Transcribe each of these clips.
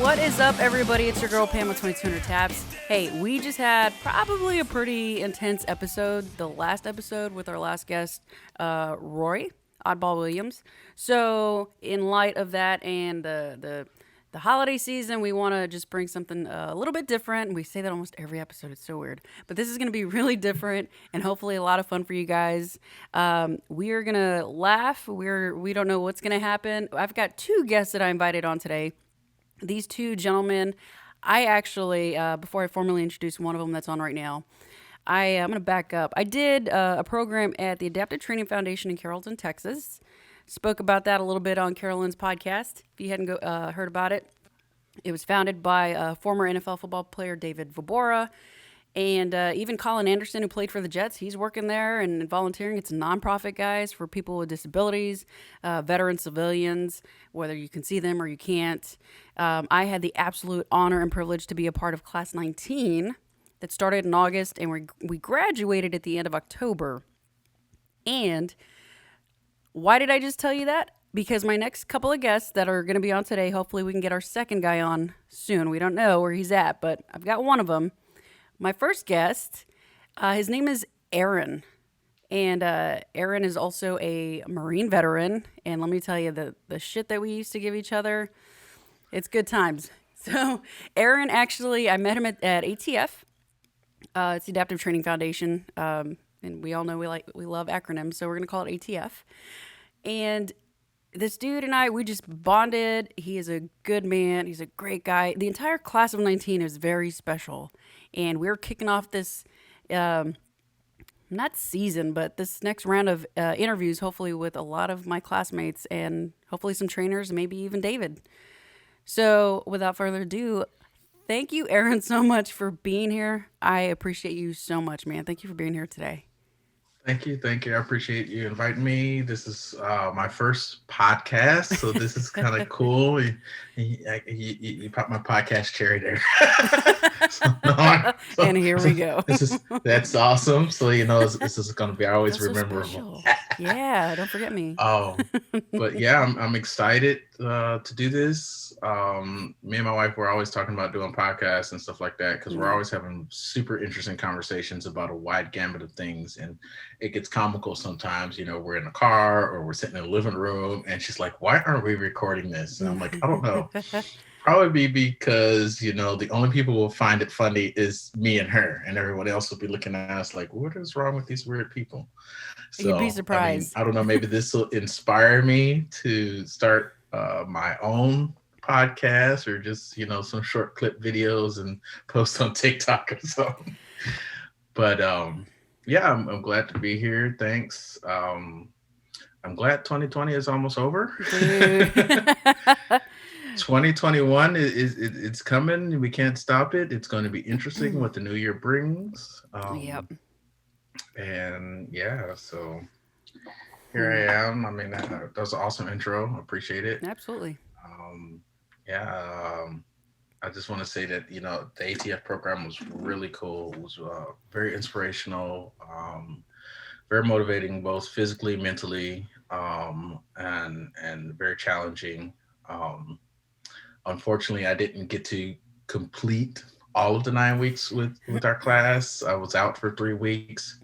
What is up, everybody? It's your girl Pam with 2200 Taps. Hey, we just had probably a pretty intense episode, the last episode with our last guest, Roy Oddball Williams. So, in light of that and the holiday season, we want to just bring something a little bit different. We say that almost every episode. It's so weird. But this is going to be really different and hopefully a lot of fun for you guys. We are going to laugh. We don't know what's going to happen. I've got two guests that I invited on today. These two gentlemen, I actually, before I formally introduce one of them that's on right now, I'm going to back up. I did a program at the Adaptive Training Foundation in Carrollton, Texas. Spoke about that a little bit on Carolyn's podcast. If you hadn't heard about it, it was founded by former NFL football player David Vobora. And even Colin Anderson, who played for the Jets, he's working there and volunteering. It's a nonprofit, guys, for people with disabilities, veteran civilians, whether you can see them or you can't. I had the absolute honor and privilege to be a part of Class 19 that started in August, and we graduated at the end of October. And why did I just tell you that? Because my next couple of guests that are going to be on today, hopefully we can get our second guy on soon. We don't know where he's at, but I've got one of them. My first guest, his name is Aron, and Aron is also a Marine veteran, and let me tell you, the shit that we used to give each other, it's good times. So Aron, actually, I met him at ATF. It's the Adaptive Training Foundation, and we all know we love acronyms, so we're going to call it ATF. And this dude and I, we just bonded. He is a good man. He's a great guy. The entire class of 19 is very special. And we're kicking off this, not season, but this next round of interviews, hopefully with a lot of my classmates and hopefully some trainers, maybe even David. So without further ado, thank you, Aron, so much for being here. I appreciate you so much, man. Thank you for being here today. Thank you. I appreciate you inviting me. This is my first podcast, so this is kind of cool. You popped my podcast cherry there. And here we go. That's awesome. So this is going to be always rememberable. Yeah, don't forget me. But yeah, I'm excited to do this. Me and my wife were always talking about doing podcasts and stuff like that because we're always having super interesting conversations about a wide gamut of things, and it gets comical sometimes. We're in a car or we're sitting in a living room, and she's like, "Why aren't we recording this?" And I'm like, "I don't know." Probably because the only people who will find it funny is me and her, and everyone else will be looking at us like, "What is wrong with these weird people?" So, you'd be surprised. I don't know. Maybe this will inspire me to start my own podcast or just some short clip videos and post on TikTok or something. But yeah, I'm glad to be here. Thanks. I'm glad 2020 is almost over. 2021 it's coming. We can't stop it. It's going to be interesting what the new year brings. Yep. And yeah, so here I am. I mean, that was an awesome intro. Appreciate it. Absolutely. I just want to say that the ATF program was really cool. It was very inspirational, very motivating, both physically, mentally, and very challenging. Unfortunately, I didn't get to complete all of the 9 weeks with our class. I was out for 3 weeks,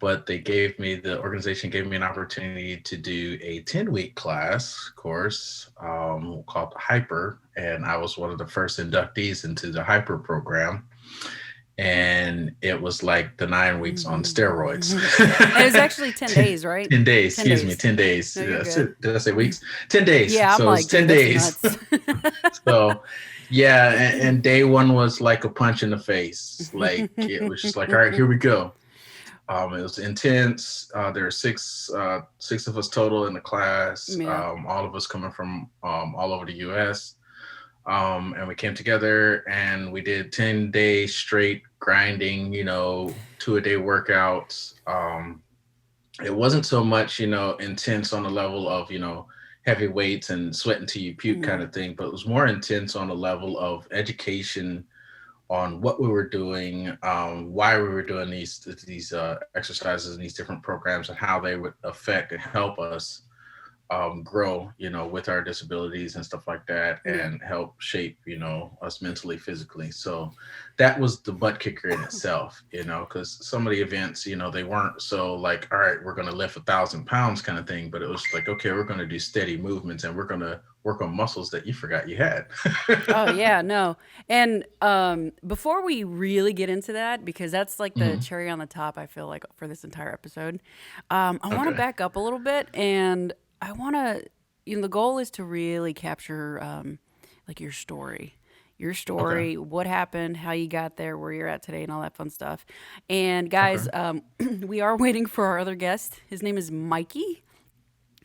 but the organization gave me an opportunity to do a 10-week class course called Hyper, and I was one of the first inductees into the Hyper program. And it was like the 9 weeks on steroids. It was actually 10 days, right? 10 days, 10 days. No, did I say weeks? 10 days. Yeah, so it's 10 days. So yeah, and day one was like a punch in the face. Like it was just like, all right, here we go. It was intense. There are six of us total in the class. Yeah. All of us coming from all over the U.S. And we came together and we did 10 days straight grinding, 2-a-day workouts. It wasn't so much, intense on the level of, heavy weights and sweat until you puke kind of thing, but it was more intense on the level of education on what we were doing, why we were doing these exercises and these different programs and how they would affect and help us grow, with our disabilities and stuff like that, Yeah. and help shape, us mentally, physically. So that was the butt kicker in itself, because some of the events, they weren't so like, all right, we're going to lift 1,000 pounds kind of thing, but it was like, okay, we're going to do steady movements and we're going to work on muscles that you forgot you had. Oh yeah, no. And before we really get into that, because that's like the Hmm. cherry on the top, I feel like for this entire episode, I want to Okay. back up a little bit, and I want to. The goal is to really capture like your Okay. story, what happened, how you got there, where you're at today, and all that fun stuff. And Okay. guys, we are waiting for our other guest. His name is Mikey.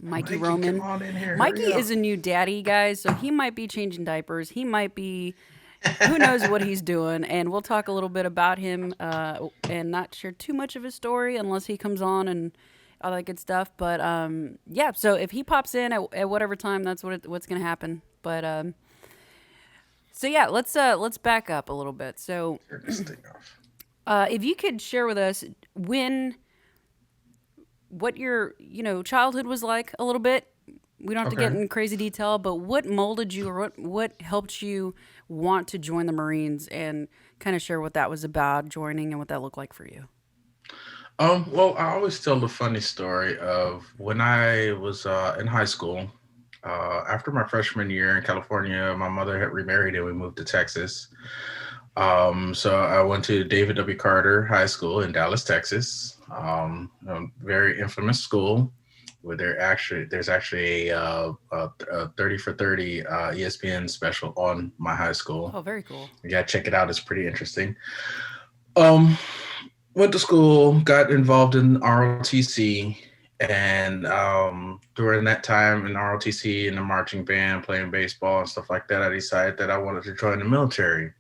Mikey Mikey, come Roman. on in here. Hurry Mikey up. is a new daddy, guys, so he might be changing diapers. He might be, who knows what he's doing. And we'll talk a little bit about him and not share too much of his story unless he comes on and all that good stuff. But yeah, so if he pops in at whatever time, that's what's going to happen. But so yeah, let's back up a little bit. So Turn this thing off. if you could share with us what your childhood was like a little bit. We don't have to get Okay. in crazy detail, but what molded you, or what helped you want to join the Marines, and kind of share what that was about joining and what that looked like for you. Well, I always tell the funny story of when I was in high school. After my freshman year in California, my mother had remarried and we moved to Texas. So I went to David W. Carter High School in Dallas, Texas. A very infamous school where there's actually a 30 for 30 ESPN special on my high school. Oh, very cool. You gotta check it out. It's pretty interesting. Um, Went to school, got involved in ROTC, and during that time in ROTC in the marching band, playing baseball and stuff like that, I decided that I wanted to join the military.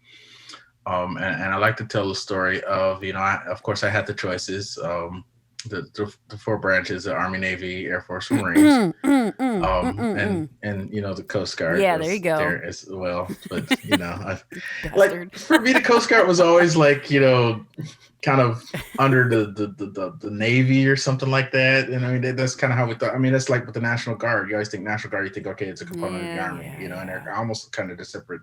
And I like to tell the story of, of course, I had the choices, the four branches: the Army, Navy, Air Force, and Marines. And the Coast Guard Yeah, there you was go. there as well. But like Bastard. for me, the Coast Guard was always like, kind of under the Navy or something like that. And I mean, that's kind of how we thought. I mean, that's like with the National Guard. You always think National Guard, you think, okay, it's a component of the Yeah, Army, yeah, and yeah. they're almost kind of the separate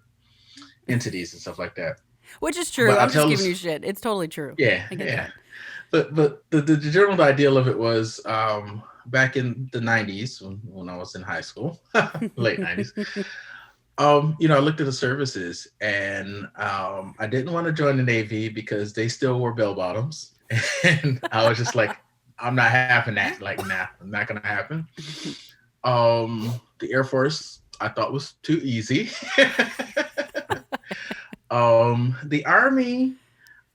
entities and stuff like that. Which is true. But I'll I'm just tell giving this, you shit. It's totally true. yeah, I get yeah. that. But the general ideal of it was back in the 90s when I was in high school, late 90s. I looked at the services, and I didn't want to join the Navy because they still wore bell bottoms. And I was just like, I'm not having that. Like, nah, not gonna happen. The Air Force I thought was too easy. The Army,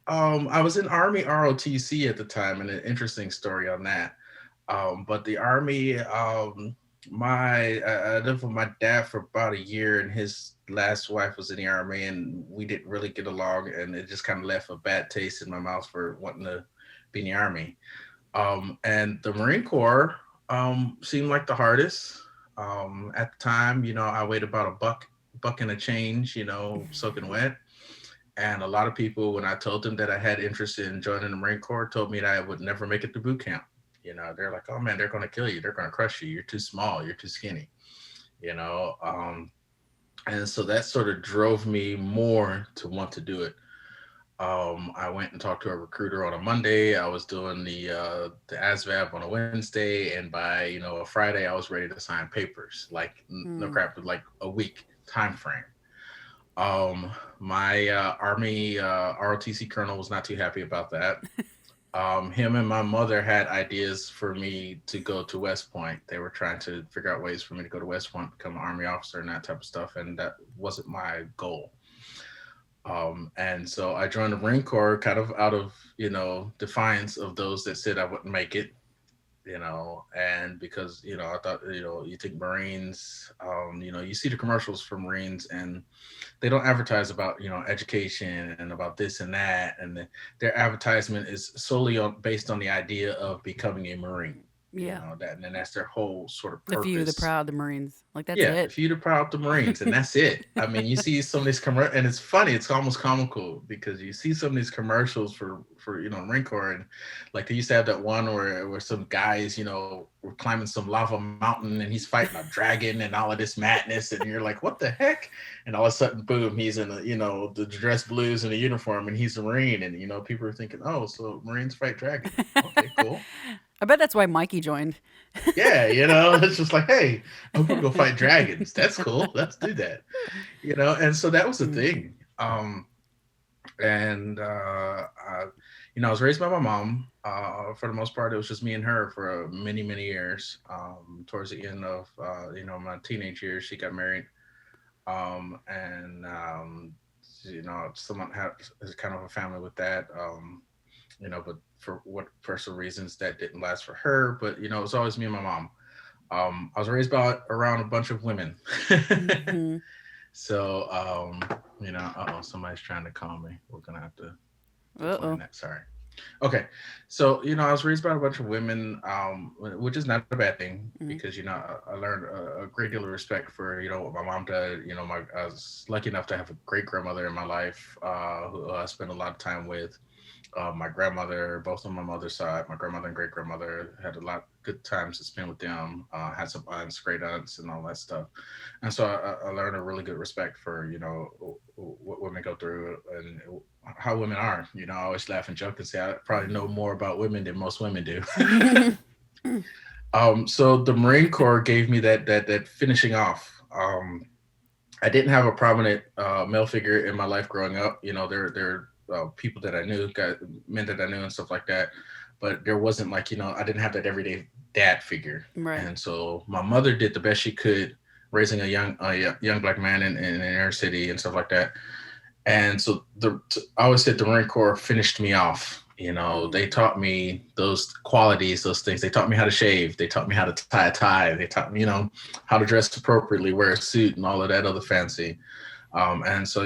I was in Army ROTC at the time, and an interesting story on that. But the Army, I lived with my dad for about a year, and his last wife was in the Army, and we didn't really get along, and it just kind of left a bad taste in my mouth for wanting to be in the Army. And the Marine Corps seemed like the hardest. At the time, I weighed about buck and a change, soaking wet. And a lot of people, when I told them that I had interest in joining the Marine Corps, told me that I would never make it to boot camp. They're like, oh man, they're going to kill you. They're going to crush you. You're too small. You're too skinny. You know, and so that sort of drove me more to want to do it. I went and talked to a recruiter on a Monday. I was doing the ASVAB on a Wednesday, and by a Friday, I was ready to sign papers. Like no Mm. crap, like a week time frame. My Army ROTC colonel was not too happy about that. Him and my mother had ideas for me to go to West Point. They were trying to figure out ways for me to go to West Point, become an Army officer, and that type of stuff. And that wasn't my goal. And so I joined the Marine Corps kind of out of, defiance of those that said I wouldn't make it, and because, I thought, you think Marines, you see the commercials for Marines, and they don't advertise about, education and about this and that. And their advertisement is solely based on the idea of becoming a Marine. Yeah. that, and then that's their whole sort of The few, the purpose. proud, the Marines. Like, that's Yeah, it. if you'd proud the Marines, and that's it. I mean, you see some of these and it's funny. It's almost comical because you see some of these commercials for Marine Corps, and like they used to have that one where some guys were climbing some lava mountain, and he's fighting a dragon and all of this madness, and you're like, what the heck? And all of a sudden, boom, he's in the dress blues and a uniform, and he's a Marine, and people are thinking, oh, so Marines fight dragons? Okay, cool. I bet that's why Mikey joined. Yeah, it's just like, hey, I'm gonna go fight dragons. That's cool. Let's do that. And so that was the Mm. thing. And I was raised by my mom. For the most part, it was just me and her for many, many years. Towards the end of my teenage years, she got married. And someone had is kind of a family with that. But for what personal reasons that didn't last for her. But it was always me and my mom. I was raised around a bunch of women. Hmm. So, somebody's trying to call me. We're gonna have to decline Uh-oh. that. Sorry. Okay, so I was raised by a bunch of women, which is not a bad thing Mm. because I learned a great deal of respect for what my mom did. I was lucky enough to have a great grandmother in my life who I spent a lot of time with. My grandmother, both on my mother's side, my grandmother and great grandmother, had a lot of good times to spend with them. Had some aunts, great aunts, and all that stuff. And so I learned a really good respect for what women go through and how women are. I always laugh and joke and say I probably know more about women than most women do. So the Marine Corps gave me that finishing off. I didn't have a prominent male figure in my life growing up. There people that I knew, men that I knew, and stuff like that. But there wasn't like I didn't have that everyday dad figure, Right. and so my mother did the best she could raising a young black man in an inner city and stuff like that. And so I always said the Marine Corps finished me off. They Mm. taught me those qualities, those things. They taught me how to shave. They taught me how to tie a tie. They taught me, how to dress appropriately, wear a suit, and all of that other fancy. And so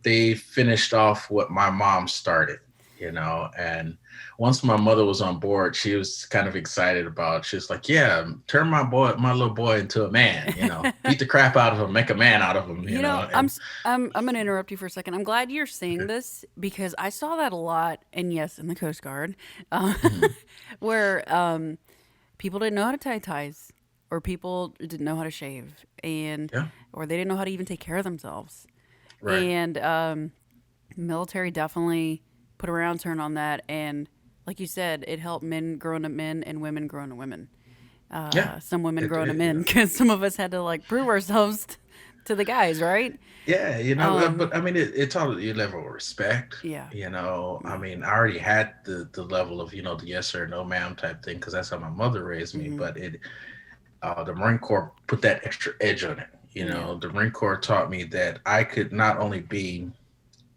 they finished off what my mom started. And once my mother was on board, she was kind of excited about. She was like, "Yeah, turn my little boy into a man. Beat the crap out of him, make a man out of him. I'm And s- I'm gonna interrupt you for a second. I'm glad you're saying this because I saw that a lot, and yes, in the Coast Guard, uh, Mhm. where people didn't know how to tie ties, or people didn't know how to shave, and Yeah, or they didn't know how to even take care of themselves. right. And military definitely put a round turn on that, and like you said, it helped men grow into men and women grow into women. Yeah, Some women it grow into did. men because some of us had to like prove ourselves to the guys, right? Yeah, Um, but I mean, it taught you a level of respect. yeah, I yeah. mean, I already had the level of the yes sir, no ma'am type thing because that's how my mother raised me. Hmm. But the Marine Corps put that extra edge on it. Yeah. The Marine Corps taught me that I could not only be,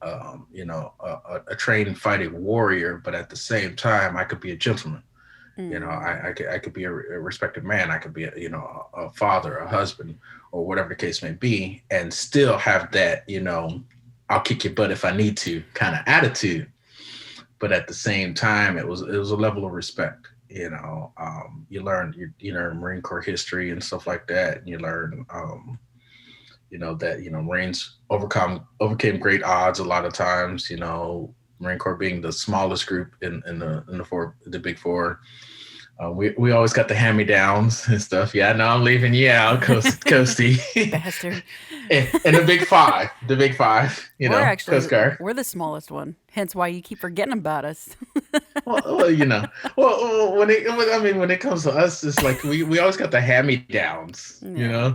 a trained fighting warrior, but at the same time, I could be a gentleman. Mm. I could be a respected man. I could be a father, a husband, or whatever the case may be, and still have that I'll kick your butt if I need to kind of attitude. But at the same time, it was a level of respect. You learn Marine Corps history and stuff like that, and you learn that Marines overcame great odds a lot of times. Marine Corps being the smallest group in the big four. We always got the hand me downs and stuff. Yeah, now I'm leaving you out, Coasty. Bastard. And the big five, We're Coast actually Guard. we're the smallest one. Hence why you keep forgetting about us. When it comes to us, it's like we always got the hand me downs. Yeah.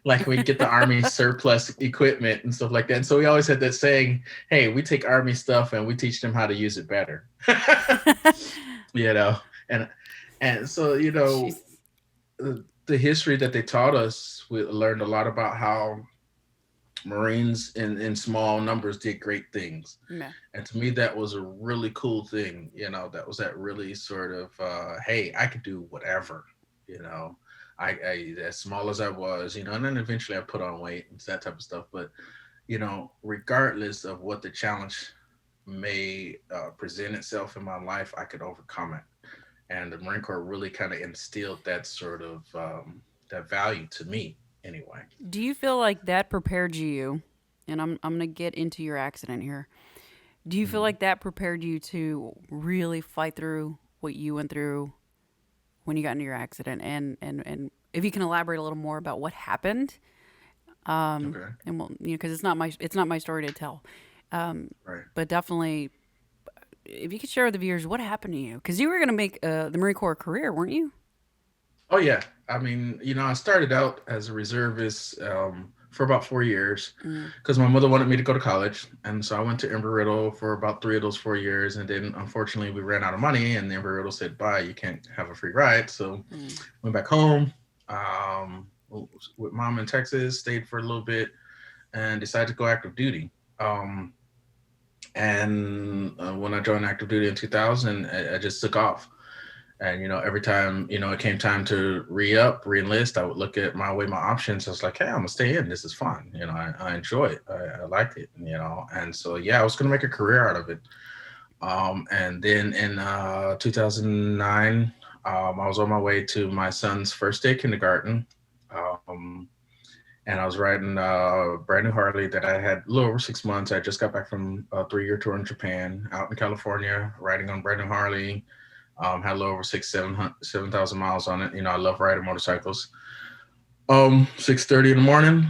Like we get the Army surplus equipment and stuff like that. And so we always had that saying, "Hey, we take Army stuff and we teach them how to use it better." you know, and so Jesus. the history that they taught us, we learned a lot about how Marines in small numbers did great things. Yeah. And to me, that was a really cool thing. That was that really sort of, hey, I could do whatever, you know, I as small as I was, and then eventually I put on weight and that type of stuff. But, regardless of what the challenge may present itself in my life, I could overcome it. And the Marine Corps really kind of instilled that sort of that value to me anyway. Do you feel like that prepared you? And I'm gonna get into your accident here. Do you feel Mhm. like that prepared you to really fight through what you went through when you got into your accident? And if you can elaborate a little more about what happened, Okay. and well, because it's not my story to tell, Right. but definitely if you could share with the viewers what happened to you, because you were gonna make the Marine Corps career, weren't you? Oh yeah. I mean, I started out as a reservist for about 4 years Mm. because my mother wanted me to go to college, and so I went to Embry-Riddle for about 3 of those 4 years, and then unfortunately we ran out of money, and Embry-Riddle said, "Bye, you can't have a free ride." So Mm. went back home um, with mom in Texas, stayed for a little bit, and decided to go active duty. Um, and when I joined active duty in 2000, I just took off. And every time it came time to re-enlist, I would look at my options. I was like, hey, I'm gonna stay in. This is fun. I enjoy it. I like it. And so yeah, I was gonna make a career out of it. And then in 2009, I was on my way to my son's first day of kindergarten. Um, and I was riding a brand new Harley that I had a little over 6 months. I just got back from a 3-year tour in Japan, out in California, riding on brand new Harley. Had a little over 7,000 miles on it. I love riding motorcycles. 6:30 in the morning,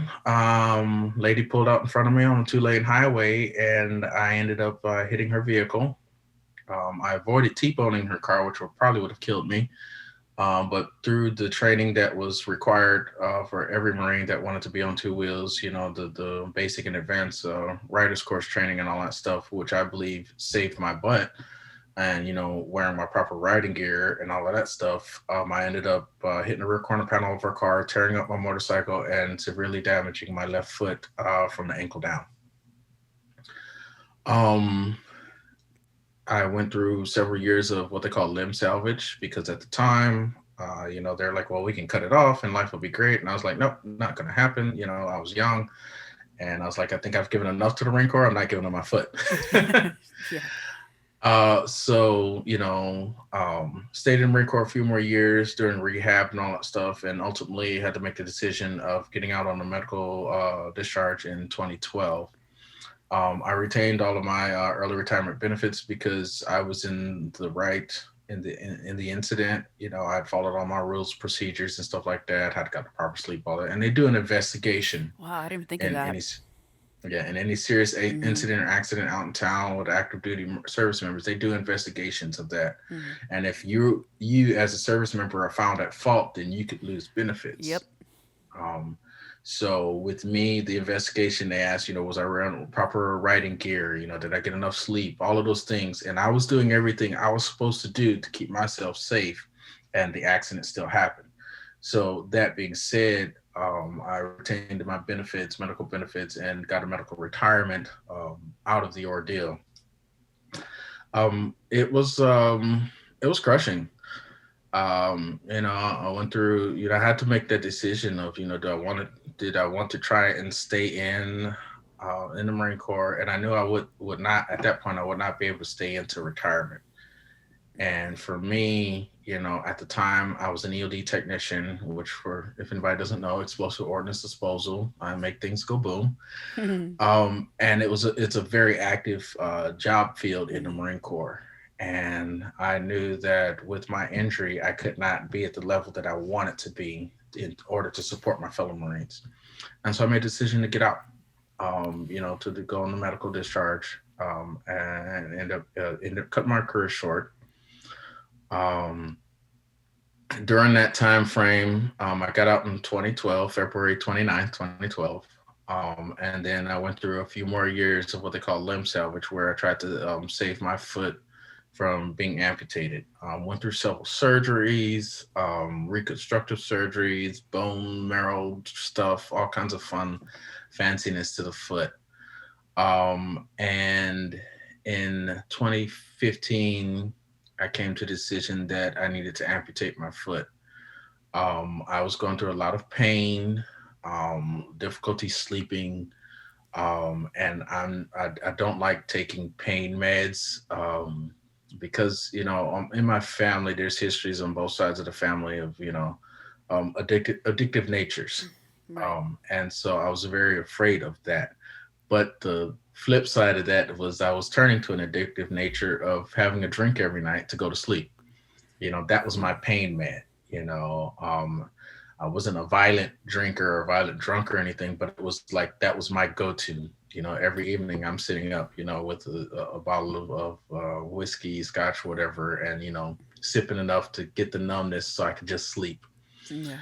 lady pulled out in front of me on a 2-lane highway, and I ended up hitting her vehicle. I avoided T-boning her car, which probably would have killed me. But through the training that was required for every Marine that wanted to be on two wheels, the basic and advanced rider's course training and all that stuff, which I believe saved my butt, and wearing my proper riding gear and all of that stuff, I ended up hitting the rear corner panel of her car, tearing up my motorcycle, and severely damaging my left foot from the ankle down. um, I went through several years of what they call limb salvage, because at the time, they're like, well, we can cut it off and life will be great, and I was like, nope, not going to happen. I was young, and I was like, I think I've given enough to the Marine Corps. I'm not giving them my foot. Yeah. So stayed in the Marine Corps a few more years during rehab and all that stuff, and ultimately had to make the decision of getting out on a medical discharge in 2012. I retained all of my early retirement benefits because I was in the right in the incident. I'd followed all my rules, procedures, and stuff like that. Had got the proper sleep, all that, and they do an investigation Wow, I didn't even think of in that. any serious Mm-hmm. incident or accident out in town with active duty service members. They do investigations of that, Mm-hmm. and if you as a service member are found at fault, then you could lose Yep. benefits. um, so with me, the investigation, they asked, was I wearing proper riding gear? Did I get enough sleep? All of those things, and I was doing everything I was supposed to do to keep myself safe, and the accident still happened. So that being said, I retained my benefits, medical benefits, and got a medical retirement out of the ordeal. It was crushing. I went through. I had to make that decision of, did I want to try and stay in the Marine Corps, and I knew I would not at that point. I would not be able to stay into retirement. And for me, at the time, I was an EOD technician, which, for if anybody doesn't know, explosive ordnance disposal. I make things go boom. And it's a very active job field in the Mm-hmm. Marine Corps. And I knew that with my injury, I could not be at the level that I wanted to be in order to support my fellow Marines. And so I made a decision to get out, to go on the medical discharge, and end up cutting my career short. Um, During that time frame, I got out in 2012, February 29th, 2012. And then I went through a few more years of what they call limb salvage, where I tried to save my foot from being amputated. Went through several surgeries, reconstructive surgeries, bone marrow stuff, all kinds of fun fanciness to the foot. And in 2015, I came to the decision that I needed to amputate my foot. I was going through a lot of pain, difficulty sleeping, and I don't like taking pain meds. because in my family there's histories on both sides of the family of addictive natures, Right. and so I was very afraid of that. But the flip side of that was I was turning to an addictive nature of having a drink every night to go to sleep. That was my pain med. you know um I wasn't a violent drinker or violent drunk or anything, but it was like that was my go-to. Every evening I'm sitting up, with a bottle of whiskey, scotch, whatever, and sipping enough to get the numbness so I could just sleep. Yeah.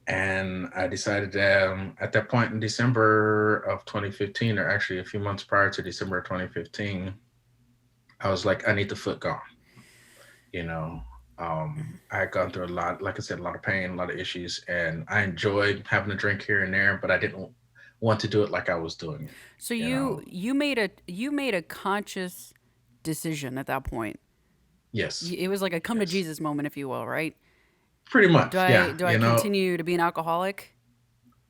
And I decided that, at that point in December of 2015, or actually a few months prior to December of 2015, I was like, I need the foot gone. you know I had gone through a lot, like I said, a lot of pain, a lot of issues, and I enjoyed having a drink here and there, but I didn't want to do it like I was doing it. So you you know you made a conscious decision at that point. yes, It was like a come to yes, Jesus moment, if you will, right? pretty Do much, I yeah. do I continue to be an alcoholic,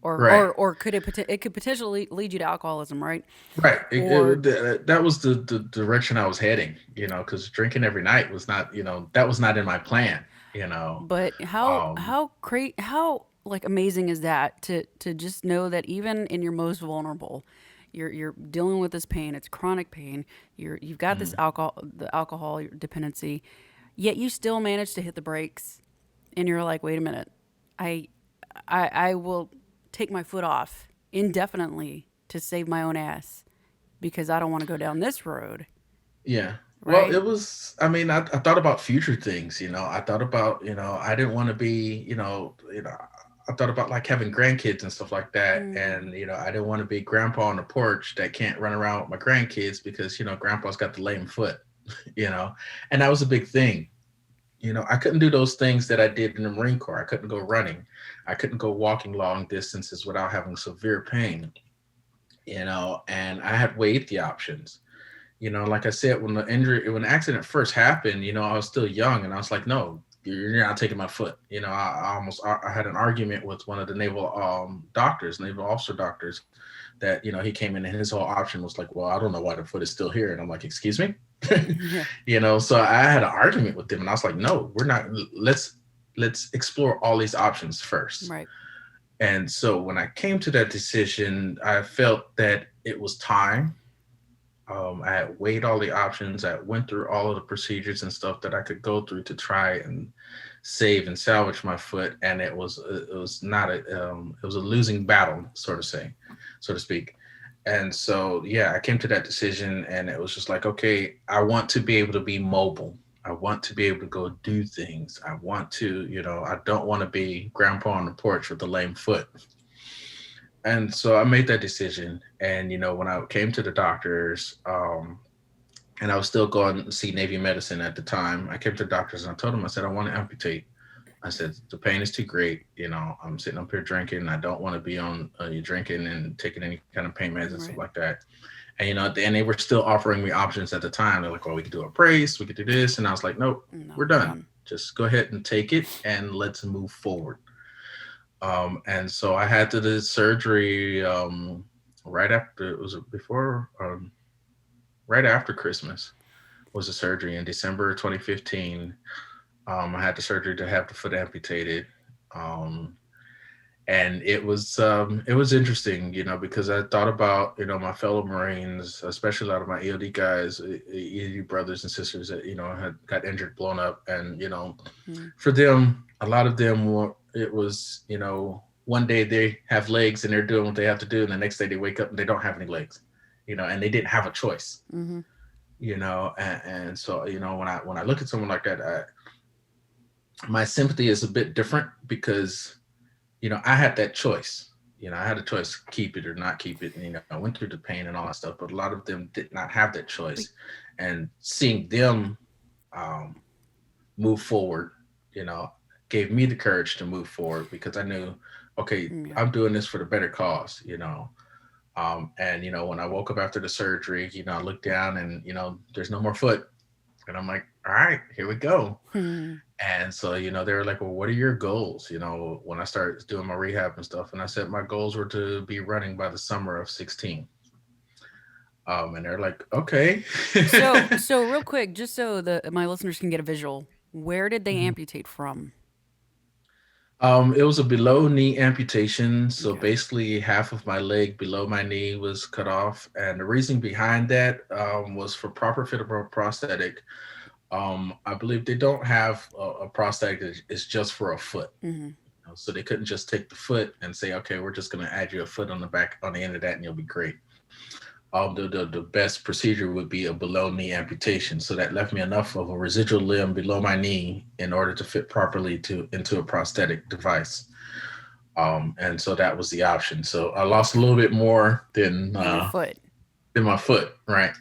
or Right, or could it could potentially lead you to alcoholism, right? right. Or That was the direction I was heading, because drinking every night was not, that was not in my plan. but um how like amazing is that to just know that even in your most vulnerable, you're dealing with this pain. It's chronic pain. You've got this mhm. alcohol dependency, yet you still manage to hit the brakes, and you're like, wait a minute, I I will take my foot off indefinitely to save my own ass because I don't want to go down this road, Yeah. Well, right? it was, I mean, I thought about future things, I thought about, I didn't want to be, I thought about like having grandkids and stuff like that. Mm, And, I didn't want to be grandpa on the porch that can't run around with my grandkids because, grandpa's got the lame foot, you know, and that was a big thing. I couldn't do those things that I did in the Marine Corps. I couldn't go running. I couldn't go walking long distances without having severe pain, and I had weighed the options. Like I said, when the accident first happened, I was still young, and I was like, no, you're not taking my foot. I had an argument with one of the naval officer doctors, that, he came in and his whole option was like, well, I don't know why the foot is still here. And I'm like, excuse me? yeah, So I had an argument with them, and I was like, no, we're not, let's explore all these options first. right. And so when I came to that decision, I felt that it was time. I had weighed all the options. I went through all of the procedures and stuff that I could go through to try and save and salvage my foot, and it was not it was a losing battle, so to speak. And so, yeah, I came to that decision, and it was just like, okay, I want to be able to be mobile. I want to be able to go do things. I want to, I don't want to be grandpa on the porch with a lame foot. And so I made that decision. And when I came to the doctors, and I was still going to see Navy medicine at the time, I came to the doctors and I told them, I said, I want to amputate. I said, the pain is too great. I'm sitting up here drinking. I don't want to be on you drinking and taking any kind of pain meds and stuff Right. like that. And, and they were still offering me options at the time. They're like, well, we could do a brace, we could do this. And I was like, nope, No, we're we're done. done. Just go ahead and take it and let's move forward. And so I had to do surgery, right after, it was before, right after Christmas was the surgery in December 2015. I had the surgery to have the foot amputated. Um, and it was interesting, because I thought about, my fellow Marines, especially a lot of my EOD guys, EOD brothers and sisters that, had got injured, blown up. And, Mm, for them, a lot of them were, it was, one day they have legs and they're doing what they have to do. And the next day they wake up and they don't have any legs, and they didn't have a choice, mm-hmm. and so, when I look at someone like that, my sympathy is a bit different because, I had that choice. I had a choice, keep it or not keep it. And, I went through the pain and all that stuff, but a lot of them did not have that But, choice. And seeing them, um, move forward, you know, gave me the courage to move forward because I knew, okay, yeah. I'm doing this for the better cause, and, when I woke up after the surgery, I looked down and, there's no more foot. And I'm like, all right, here we go. Mm, And so, they were like, well, what are your goals? When I started doing my rehab and stuff. And I said my goals were to be running by the summer of 16. And they're like, okay. So real quick, just so my listeners can get a visual, where did they Mhm. amputate from? It was a below knee amputation. So Okay. basically, half of my leg below my knee was cut off. And the reason behind that was for proper fit of a prosthetic. I believe they don't have a prosthetic that is just for a foot. Hmm. So they couldn't just take the foot and say, okay, we're just going to add you a foot on the back, on the end of that, and you'll be great. The best procedure would be a below knee amputation. So that left me enough of a residual limb below my knee in order to fit properly into a prosthetic device. And so that was the option. So I lost a little bit more Than your foot. than my foot, right?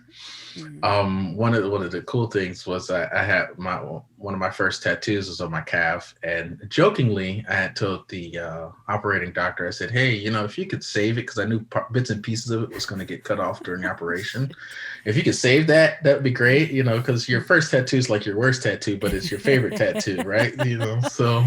Hmm. One of the cool things was I had one of my first tattoos was on my calf, and jokingly I had told the operating doctor, I said, "Hey, if you could save it, because I knew bits and pieces of it was going to get cut off during the operation. If you could save that, that'd be great. Because your first tattoo is like your worst tattoo, but it's your favorite tattoo, right? So."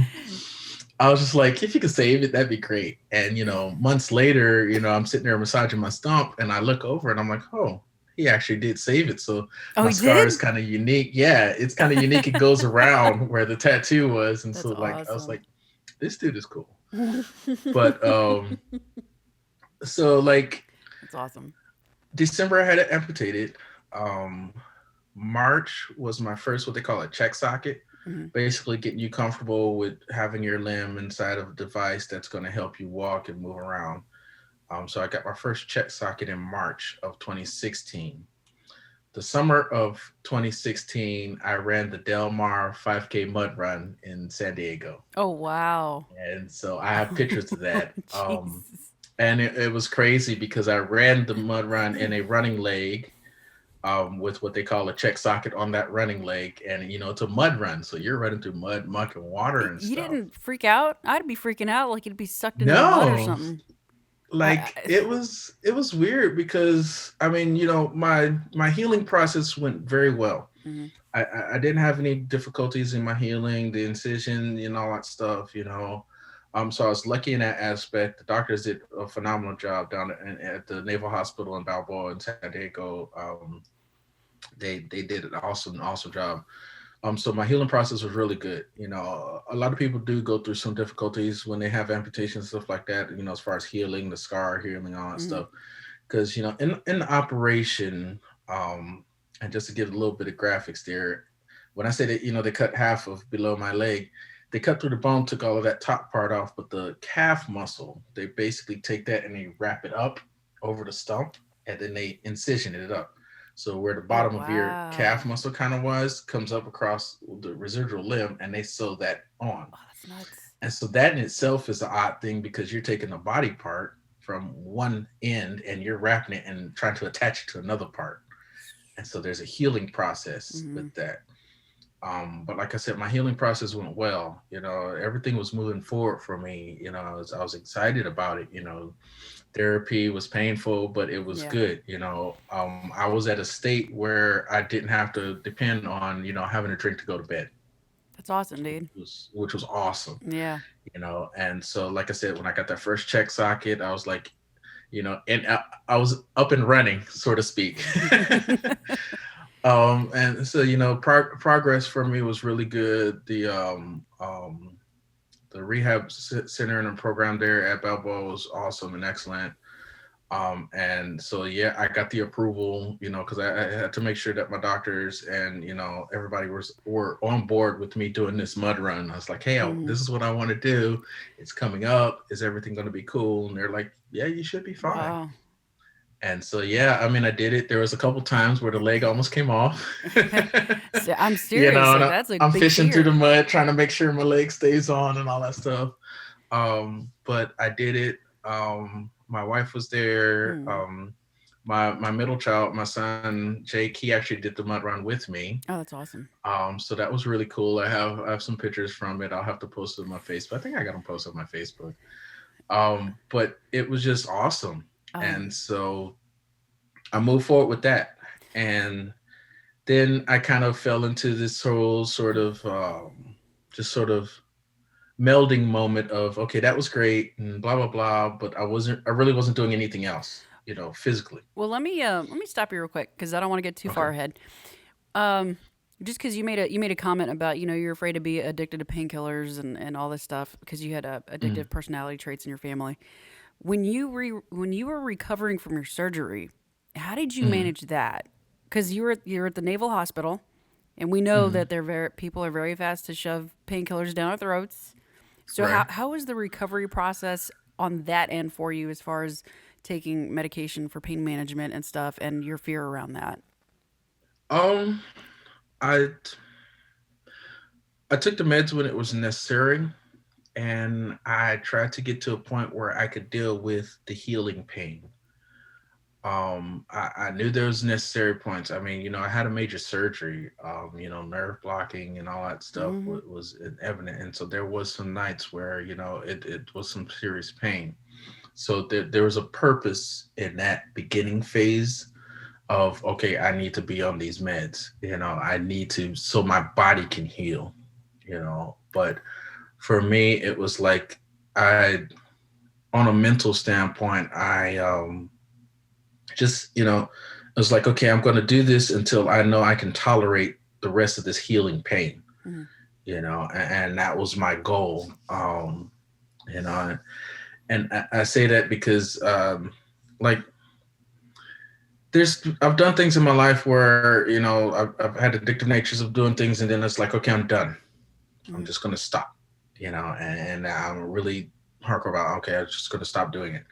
I was just like, if you could save it, that'd be great. And months later, I'm sitting there massaging my stump, and I look over and I'm like, oh, he actually did save it. So Oh, my he scar is did? kind of unique. Yeah, it's kind of unique. It goes around where the tattoo was, and That's so like I was awesome. like, this dude is cool. But so like That's awesome. December, I had it amputated. Um, March was my first what they call a check socket, Hmm. basically getting you comfortable with having your limb inside of a device that's going to help you walk and move around. So I got my first check socket in March of 2016. The summer of 2016, I ran the Del Mar 5K mud run in San Diego. Oh, wow. And so I have pictures of that. Jesus. And it was crazy because I ran the mud run in a running leg with what they call a check socket on that running leg. And, it's a mud run. So you're running through mud, muck, and water and You stuff. didn't freak out? I'd be freaking out like you'd be sucked into the mud or No, something. like it was weird because I mean, my healing process went very well. Mhm. I didn't have any difficulties in my healing, the incision, all that stuff. So I was lucky in that aspect. The doctors did a phenomenal job down at the Naval Hospital in Balboa in San Diego. They did an awesome job. So my healing process was really good. A lot of people do go through some difficulties when they have amputations, stuff like that. As far as healing, the scar healing, all that Mhm. stuff. Because in the operation, and just to give a little bit of graphics there, when I say that they cut half of below my leg, they cut through the bone, took all of that top part off, but the calf muscle, they basically take that and they wrap it up over the stump, and then they incision it up. So where the Oh, bottom of your calf wow. muscle kind of was comes up across the residual limb, and they sew that on. Oh, that's nuts. And so that in itself is an odd thing because you're taking a body part from one end and you're wrapping it and trying to attach it to another part. And so there's a healing process Hmm. with that. But like I said, my healing process went well. Everything was moving forward for me. I was excited about it. Therapy was painful, but it was Yeah. good. I was at a state where I didn't have to depend on, having a drink to go to bed, That's awesome, dude. which was awesome. Yeah. And so, like I said, when I got that first check socket, I was like, and I was up and running, so to speak. And so, progress for me was really good. The rehab center and the program there at Balboa was awesome and excellent. And so, yeah, I got the approval, because I had to make sure that my doctors and, everybody were on board with me doing this mud run. I was like, hey, Hmm. this is what I want to do. It's coming up. Is everything going to be cool? And they're like, yeah, you should be fine. Wow. And so, yeah, I mean, I did it. There was a couple times where the leg almost came off. So I'm serious. And Like that's a I'm big fishing through the fear. mud, trying to make sure my leg stays on and all that stuff. But I did it. My wife was there. Mm. My middle child, my son Jake, he actually did the mud run with me. Oh, that's awesome. So that was really cool. I have some pictures from it. I'll have to post it on my Facebook. I think I got them posted on my Facebook. But it was just awesome. And Um, so I moved forward with that. And then I kind of fell into this whole sort of just sort of melding moment of, okay, that was great and blah blah blah, but I really wasn't doing anything else. physically. let me stop you real quick because I don't want to get too far Okay. ahead. Just because you made a comment about you're afraid to be addicted to painkillers and all this stuff because you had Mm, addictive personality traits in your family. When you were recovering from your surgery, how did you mm, manage that? Because you're at the Naval Hospital, and we know mm. that people are very fast to shove painkillers down our throats. So Right. how was the recovery process on that end for you as far as taking medication for pain management and stuff and your fear around that? Um, I I took the meds when it was necessary, and I tried to get to a point where I could deal with the healing pain. I knew there was necessary points. I mean, I had a major surgery, nerve blocking and all that stuff Mm-hmm. was evident. And so there was some nights where, it was some serious pain. So there was a purpose in that beginning phase of, okay, I need to be on these meds, I need to, so my body can heal, but for me, it was like, I, on a mental standpoint, I just it was like, okay, I'm going to do this until I know I can tolerate the rest of this healing pain, Mm-hmm. and that was my goal. You know and I say that because like, I've done things in my life where I've had addictive natures of doing things, and then it's like, okay, I'm done, I'm Mm-hmm. just going to stop, and I'm really hardcore about, okay, I'm just going to stop doing it.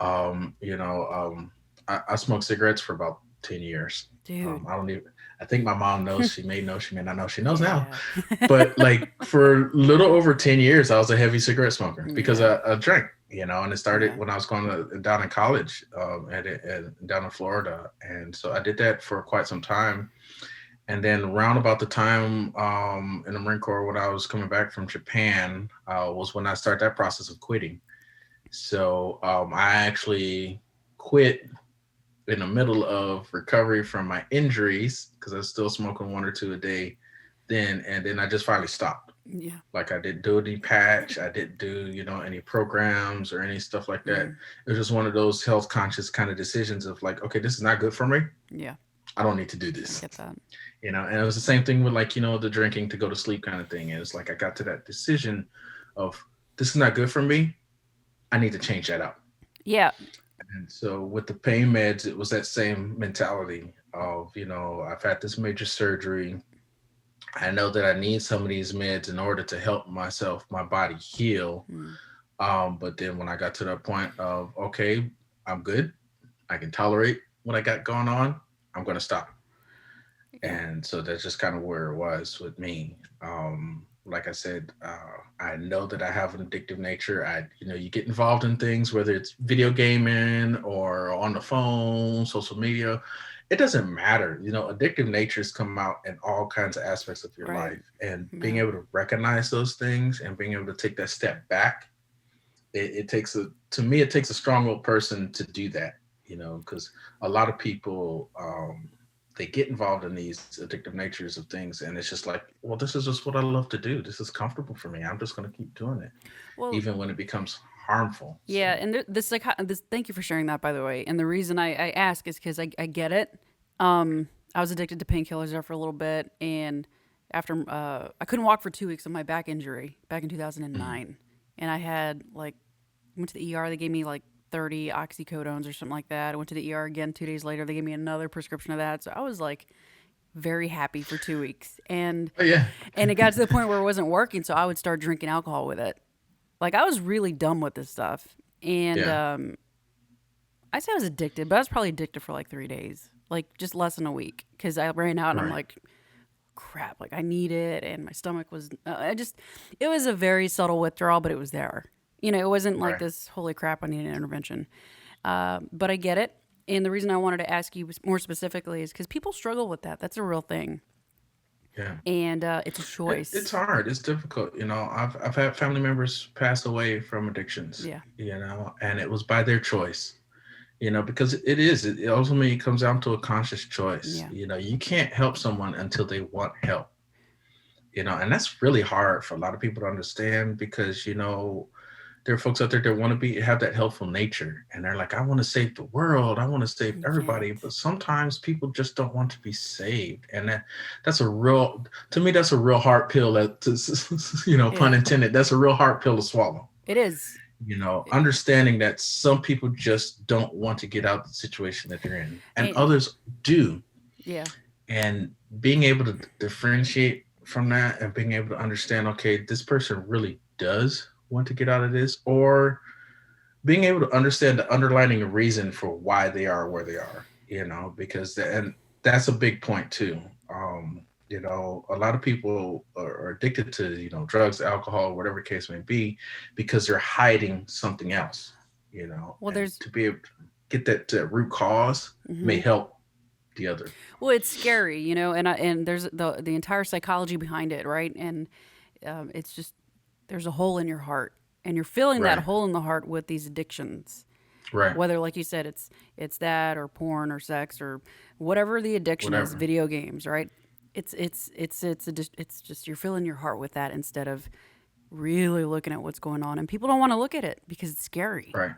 Um, you know, um, I smoked cigarettes for about 10 years. Dude. I don't even, I think my mom knows. She may know, she may not know. She knows now. Yeah. But like, for a little over 10 years, I was a heavy cigarette smoker because Yeah. I drank, and it started Yeah. when I was going down in college, down in Florida. And so I did that for quite some time. And then around about the time in the Marine Corps, when I was coming back from Japan, was when I started that process of quitting. So I actually quit in the middle of recovery from my injuries because I was still smoking one or two a day then, and then I just finally stopped. Yeah. Like, I didn't do any patch, I didn't do any programs or any stuff like that. Mm-hmm. It was just one of those health conscious kind of decisions of like, okay, this is not good for me. Yeah. I don't need to do I this. get that. And it was the same thing with, like, the drinking to go to sleep kind of thing. And it's like I got to that decision of, this is not good for me. I need to change that out. Yeah. And so with the pain meds, it was that same mentality of, I've had this major surgery. I know that I need some of these meds in order to help myself, my body heal. Mm. But then when I got to that point of, okay, I'm good, I can tolerate what I got going on, I'm going to stop. Yeah. And so that's just kind of where it was with me. Like I said, I know that I have an addictive nature. You get involved in things, whether it's video gaming or on the phone, social media, it doesn't matter. Addictive natures come out in all kinds of aspects of your Right. life, and being Yeah. able to recognize those things and being able to take that step back, it takes to me, it takes a strong-willed person to do that, because a lot of people, they get involved in these addictive natures of things, and it's just like, well, this is just what I love to do, this is comfortable for me, I'm just going to keep doing it, Well, even when it becomes harmful. yeah, So and this like this. Thank you for sharing that, by the way. And the reason I ask is because I get it. I was addicted to painkillers there for a little bit, and after I couldn't walk for 2 weeks of my back injury back in mhm. 2009, and I had like went to the ER. They gave me like 30 oxycodones or something like that. I went to the ER again 2 days later. They gave me another prescription of that. So I was like very happy for 2 weeks, Oh yeah. and it got to the point where it wasn't working. So I would start drinking alcohol with it. Like I was really dumb with this stuff, and Yeah. I say I was addicted, but I was probably addicted for like 3 days, like just less than a week, because I ran out and I'm Right. like, crap, like I need it, and my stomach was, it was a very subtle withdrawal, but it was there. It wasn't like Right. this, holy crap, I need an intervention. But I get it. And the reason I wanted to ask you more specifically is because people struggle with that. That's a real thing. Yeah. And it's a It's choice. hard. It's difficult. I've had family members pass away from addictions, Yeah. and it was by their choice, because it ultimately comes down to a conscious choice. Yeah. You can't help someone until they want help, and that's really hard for a lot of people to understand because, there are folks out there that want to have that helpful nature, and they're like, I want to save the world, I want to save You everybody, can't. but sometimes people just don't want to be saved, and that's a real, to me, that's a real hard pill that, pun Yeah, intended, that's a real hard pill to swallow. it is. Understanding that some people just don't want to get out of the situation that they're in, and And others do, yeah, and being able to differentiate from that and being able to understand, okay, this person really does want to get out of this, or being able to understand the underlying reason for why they are where they are, because and that's a big point too. A lot of people are addicted to, drugs, alcohol, whatever the case may be, because they're hiding something else, well, and there's. to be able to get that to root cause may Mhm. help the other. Well, it's scary, and there's the entire psychology behind it, right? And it's just there's a hole in your heart, and you're filling that Right. hole in the heart with these addictions. Right. Whether, like you said, it's that or porn or sex or whatever the addiction is, Whatever. video games, right? It's just you're filling your heart with that instead of really looking at what's going on, and people don't want to look at it because it's scary. Right.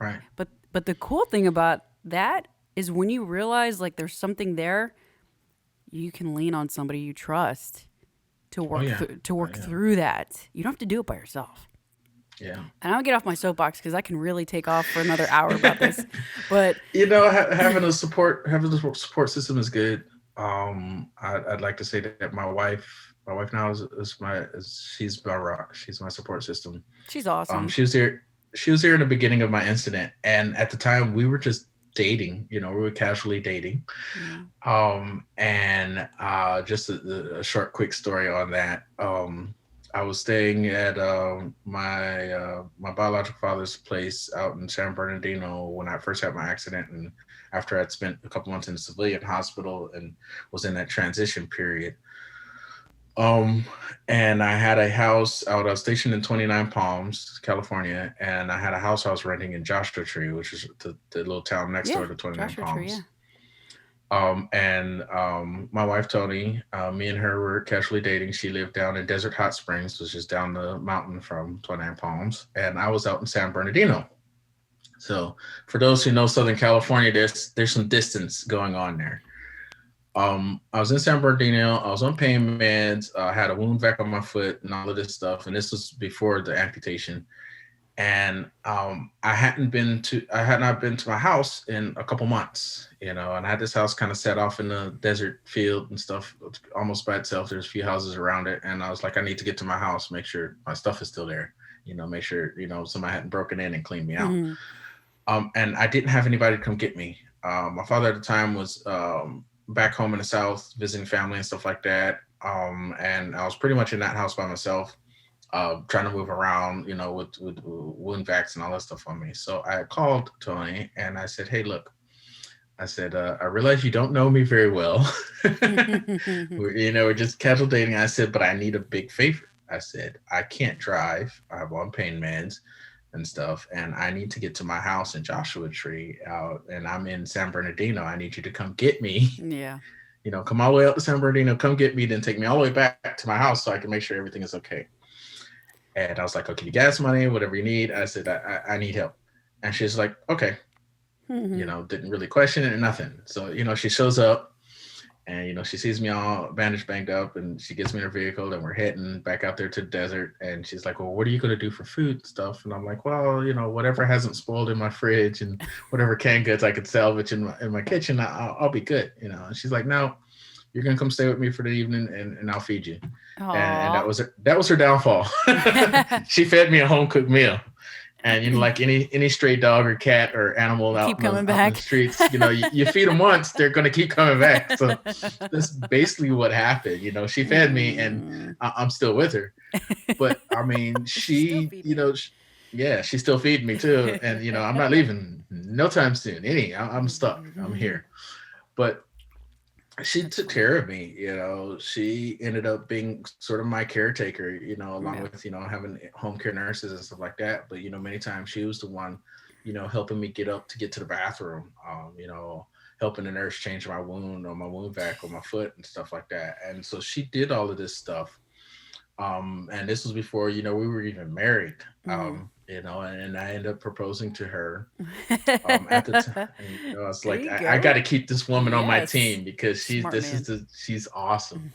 Right. But the cool thing about that is when you realize like there's something there, you can lean on somebody you trust to Oh work yeah. to Oh work yeah. through that. You don't have to do it by yourself. Yeah. And I'll get off my soapbox because I can really take off for another hour about this. But having a support system is good. I'd like to say that my wife now she's my rock. She's my support system. she's awesome. She was there. She was there in the beginning of my incident, and at the time we were just dating. We were casually dating. Yeah. And just a short, quick story on that. I was staying at my biological father's place out in San Bernardino when I first had my accident, and after I'd spent a couple months in a civilian hospital and was in that transition period. Um, and I had a house out. I was stationed in 29 Palms, California, and I had a house I was renting in Joshua Tree, which is the little town next Yeah. door to 29 Joshua Tree, yeah. Palms. And my wife Tony, me and her were casually dating. She lived down in Desert Hot Springs, which is down the mountain from 29 Palms, and I was out in San Bernardino. So for those who know Southern California, there's some distance going on there. I was in San Bernardino. I was on pain meds. I had a wound vac on my foot and all of this stuff. And this was before the amputation. And I had not been to my house in a couple months, and I had this house kind of set off in the desert field and stuff, almost by itself. There's a few houses around it, and I was like, I need to get to my house, make sure my stuff is still there, make sure somebody hadn't broken in and cleaned me out. Hmm. And I didn't have anybody to come get me. My father at the time was back home in the South visiting family and stuff like that, and I was pretty much in that house by myself. Trying to move around, with wound vacs and all that stuff on me. So I called Tony and I said, hey, look, I said, I realize you don't know me very well. We're just casual dating. I said, but I need a big favor. I said, I can't drive. I'm on pain meds and stuff. And I need to get to my house in Joshua Tree and I'm in San Bernardino. I need you to come get me. Yeah. Come all the way up to San Bernardino, come get me, then take me all the way back to my house so I can make sure everything is okay. And I was like, okay, gas money, whatever you need. I said, I need help. And she's like, okay, didn't really question it or nothing. So, she shows up and, she sees me all bandaged, banged up, and she gets me in her vehicle and we're heading back out there to the desert. And she's like, well, what are you going to do for food and stuff? And I'm like, well, whatever hasn't spoiled in my fridge and whatever canned goods I could salvage in my kitchen, I'll be good. And she's like, no, you're going to come stay with me for the evening and I'll feed you. And that was her downfall. She fed me a home cooked meal, and like any stray dog or cat or animal out in the streets, you feed them once, they're gonna keep coming back. So that's basically what happened. She fed me, and I'm still with her. But I mean, she still feeding me too, and I'm not leaving no time soon. I'm stuck. I'm here, but she took care of me. She ended up being sort of my caretaker, along with, having home care nurses and stuff like that. But, many times she was the one, helping me get up to get to the bathroom, helping the nurse change my wound or my wound vac on my foot and stuff like that. And so she did all of this stuff. And this was before, we were even married. and I ended up proposing to her at the time. And I was There like, you I go. got to keep this woman on my Yes. team because Smart man. she's awesome.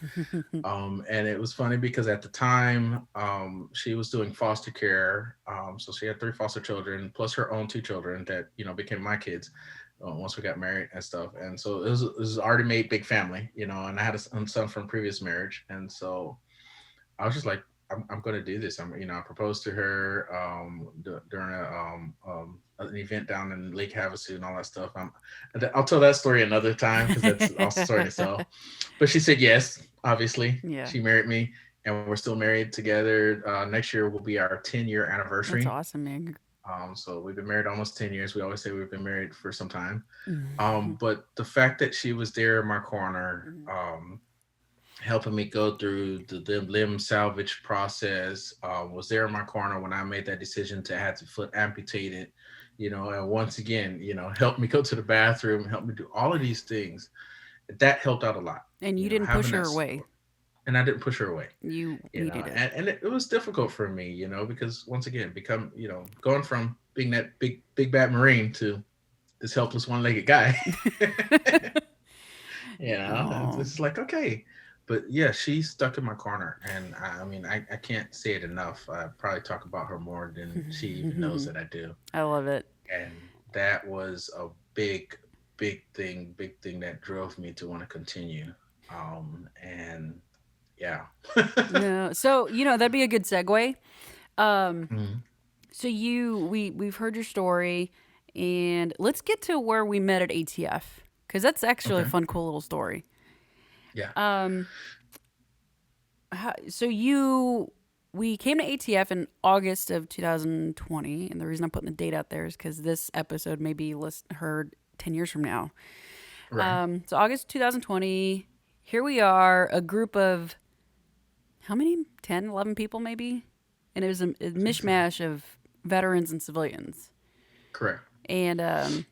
And it was funny because at the time, she was doing foster care. So she had three foster children plus her own two children that became my kids once we got married and stuff. And so it was already made big family, and I had a son from previous marriage, and so I was just like, I'm going to do this. I proposed to her during an event down in Lake Havasu and all that stuff. I'll tell that story another time because that's also story in itself. But she said yes. Obviously, Yeah. she married me, and we're still married together. Next year will be our 10-year That's anniversary. awesome, man. So we've been married almost 10 years. We always say we've been married for some time. Mhm. But the fact that she was there in my corner, Mhm. helping me go through the limb salvage process, was there in my corner when I made that decision to have the foot amputated, and once again, helped me go to the bathroom, helped me do all of these things. That helped out a lot, And you didn't having push her that away. support. And I didn't push her away, You needed it. and it was difficult for me, because once again, going from being that big bad Marine to this helpless one-legged guy. It's Oh. just like, okay. But yeah, she's stuck in my corner, and I mean, I can't say it enough. I probably talk about her more than she even knows that I do. I love it. And that was a big thing that drove me to want to continue. And yeah. Yeah. So, that'd be a good segue. Um, Mhm. so we've heard your story, and let's get to where we met at ATF because that's actually a Okay. fun, cool little story. Yeah. Um, so we came to ATF in August of 2020, and the reason I'm putting the date out there is because this episode may be heard 10 years from now. Right. So August 2020, here we are, a group of how many? 10, 11 people maybe? And it was a I think so. mishmash of veterans and civilians. Correct. And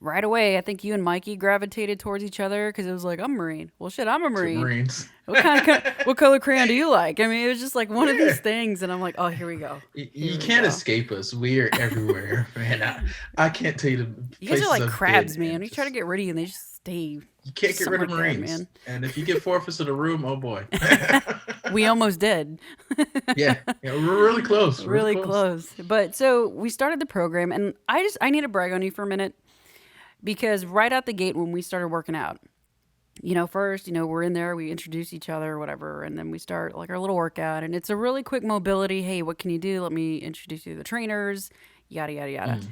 right away, I think you and Mikey gravitated towards each other because it was like, I'm a Marine. Well, shit, I'm a Two Marine. Marines. What color crayon do you like? I mean, it was just like one of these Yeah. things, and I'm like, oh, here we go, You here we can't go. escape us. We are everywhere, man. I can't tell you the You guys are places like I've been, crabs, man. and We try to just get rid of you, and they just stay. you can't get Something rid of like that, Marines. man. And if you get four-fifths of the room, oh boy. We almost did. Yeah, we're really close, really Really close. close. But so we started the program, and I need to brag on you for a minute because right out the gate when we started working out, first, we're in there, we introduce each other or whatever, and then we start like our little workout, and it's a really quick mobility. Hey, what can you do? Let me introduce you to the trainers, yada, yada, yada. Mm,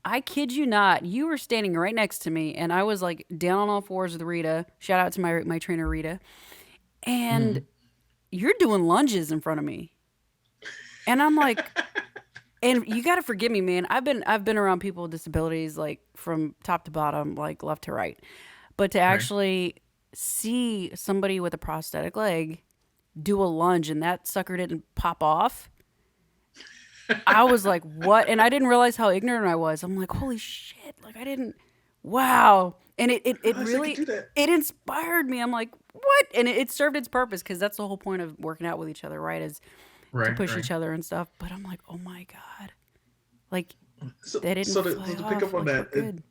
I kid you not, you were standing right next to me, and I was like down on all fours with Rita. Shout out to my trainer, Rita. And mm. you're doing lunges in front of me. And I'm like, and you got to forgive me, man. I've been around people with disabilities like from top to bottom, like left to right. But to Right. actually see somebody with a prosthetic leg do a lunge and that sucker didn't pop off, I was like, what? And I didn't realize how ignorant I was. I'm like, holy shit. Like, I didn't, wow. And I it realized I could really, do that. it inspired me. I'm like, what? And it served its purpose because that's the whole point of working out with each other, right? Is to Right, push right. each other and stuff. But I'm like, oh my God. Like, So, they didn't so to, so fly to pick off. up on Like, we're that,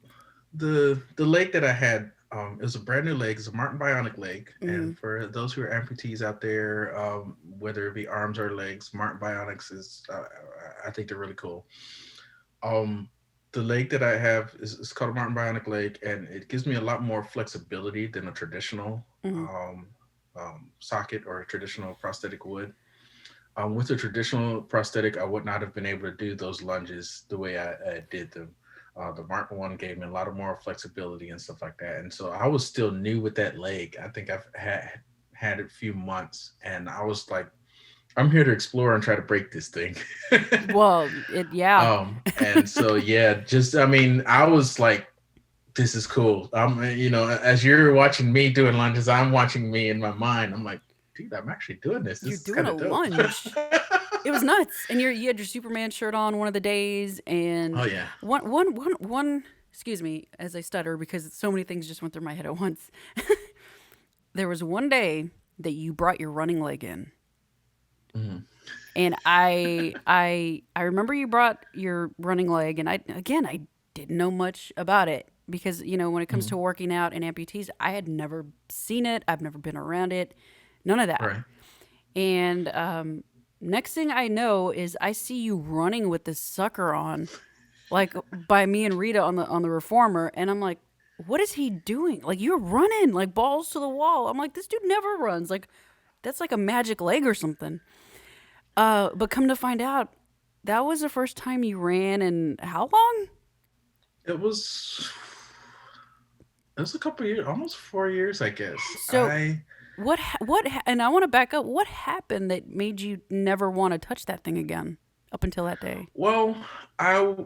good. the leg that I had, it was a brand new leg. It's a Martin Bionic leg. Mm-hmm. And for those who are amputees out there, whether it be arms or legs, Martin Bionics is, I think they're really cool. Um, the leg that I have is called a Martin Bionic leg, and it gives me a lot more flexibility than a traditional Mm-hmm. um, socket or a traditional prosthetic would. With a traditional prosthetic, I would not have been able to do those lunges the way I did them. The Martin one gave me a lot of more flexibility and stuff like that. And so I was still new with that leg. I think I've had it a few months, and I was like, I'm here to explore and try to break this thing. Well, yeah. And so yeah, just I mean, I was like, this is cool. As you're watching me doing lunges, I'm watching me in my mind. I'm like, dude, I'm actually doing this. You're This is doing kind a of dope. lunge. It was nuts. And you had your Superman shirt on one of the days, Oh and yeah. one. Excuse me, as I stutter because so many things just went through my head at once. There was one day that you brought your running leg in, Mhm. And I remember you brought your running leg, and I didn't know much about it because when it comes Mhm. to working out and amputees, I had never seen it. I've never been around it, none of that. Right. And next thing I know is I see you running with this sucker on, like by me and Rita on the reformer, and I'm like, what is he doing? Like you're running like balls to the wall. I'm like, this dude never runs. Like that's like a magic leg or something. But come to find out, that was the first time you ran in how long? It was it was a couple years, almost 4 years, I guess. So and I want to back up. What happened that made you never want to touch that thing again up until that day? Well, I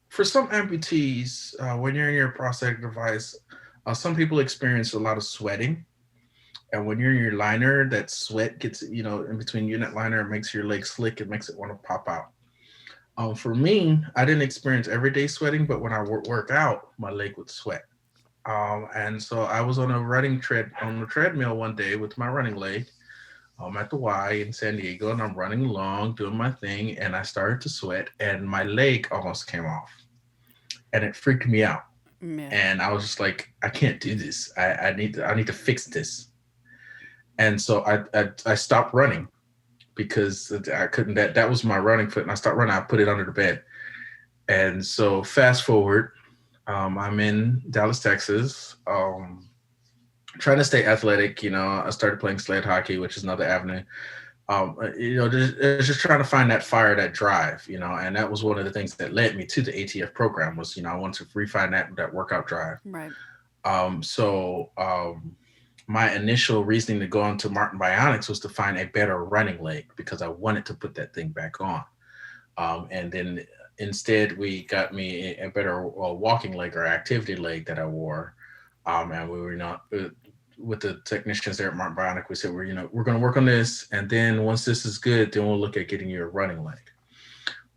for some amputees, when you're in your prosthetic device, some people experience a lot of sweating. And when you're in your liner, that sweat gets, in between you and that liner, it makes your leg slick. It makes it want to pop out. For me, I didn't experience everyday sweating, but when I work out, my leg would sweat. And so I was on a treadmill one day with my running leg. At the Y in San Diego, and I'm running along, doing my thing, and I started to sweat, and my leg almost came off, and it freaked me out. Yeah. And I was just like, I can't do this. I need to fix this. And so I stopped running because I couldn't. That was my running foot, and I stopped running. I put it under the bed. And so fast forward, I'm in Dallas, Texas. Trying to stay athletic. I started playing sled hockey, which is another avenue. Just trying to find that fire, that drive, and that was one of the things that led me to the ATF program was, I wanted to refine that workout drive. Right. My initial reasoning to go into Martin Bionics was to find a better running leg because I wanted to put that thing back on. And then instead we got me a better walking leg or activity leg that I wore. And we were not with the technicians there at Martin Bionic. We said, we're going to work on this. And then once this is good, then we'll look at getting you a running leg.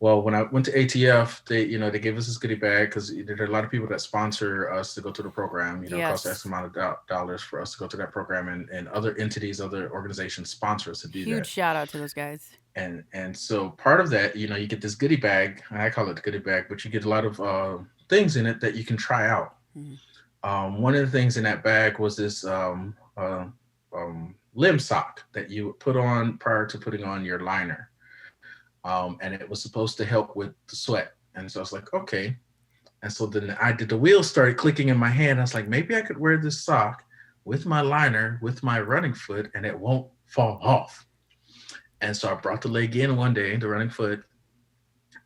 Well, when I went to ATF, they gave us this goodie bag because there are a lot of people that sponsor us to go to the program. It costs X amount of dollars for us to go to that program, and other entities, other organizations sponsor us to do that. Huge shout out to those guys. And so part of that, you get this goodie bag. I call it the goodie bag, but you get a lot of things in it that you can try out. Mm-hmm. One of the things in that bag was this limb sock that you would put on prior to putting on your liner. And it was supposed to help with the sweat. And so I was like, okay. And so then the wheels started clicking in my hand. I was like, maybe I could wear this sock with my liner, with my running foot, and it won't fall off. And so I brought the leg in one day, the running foot,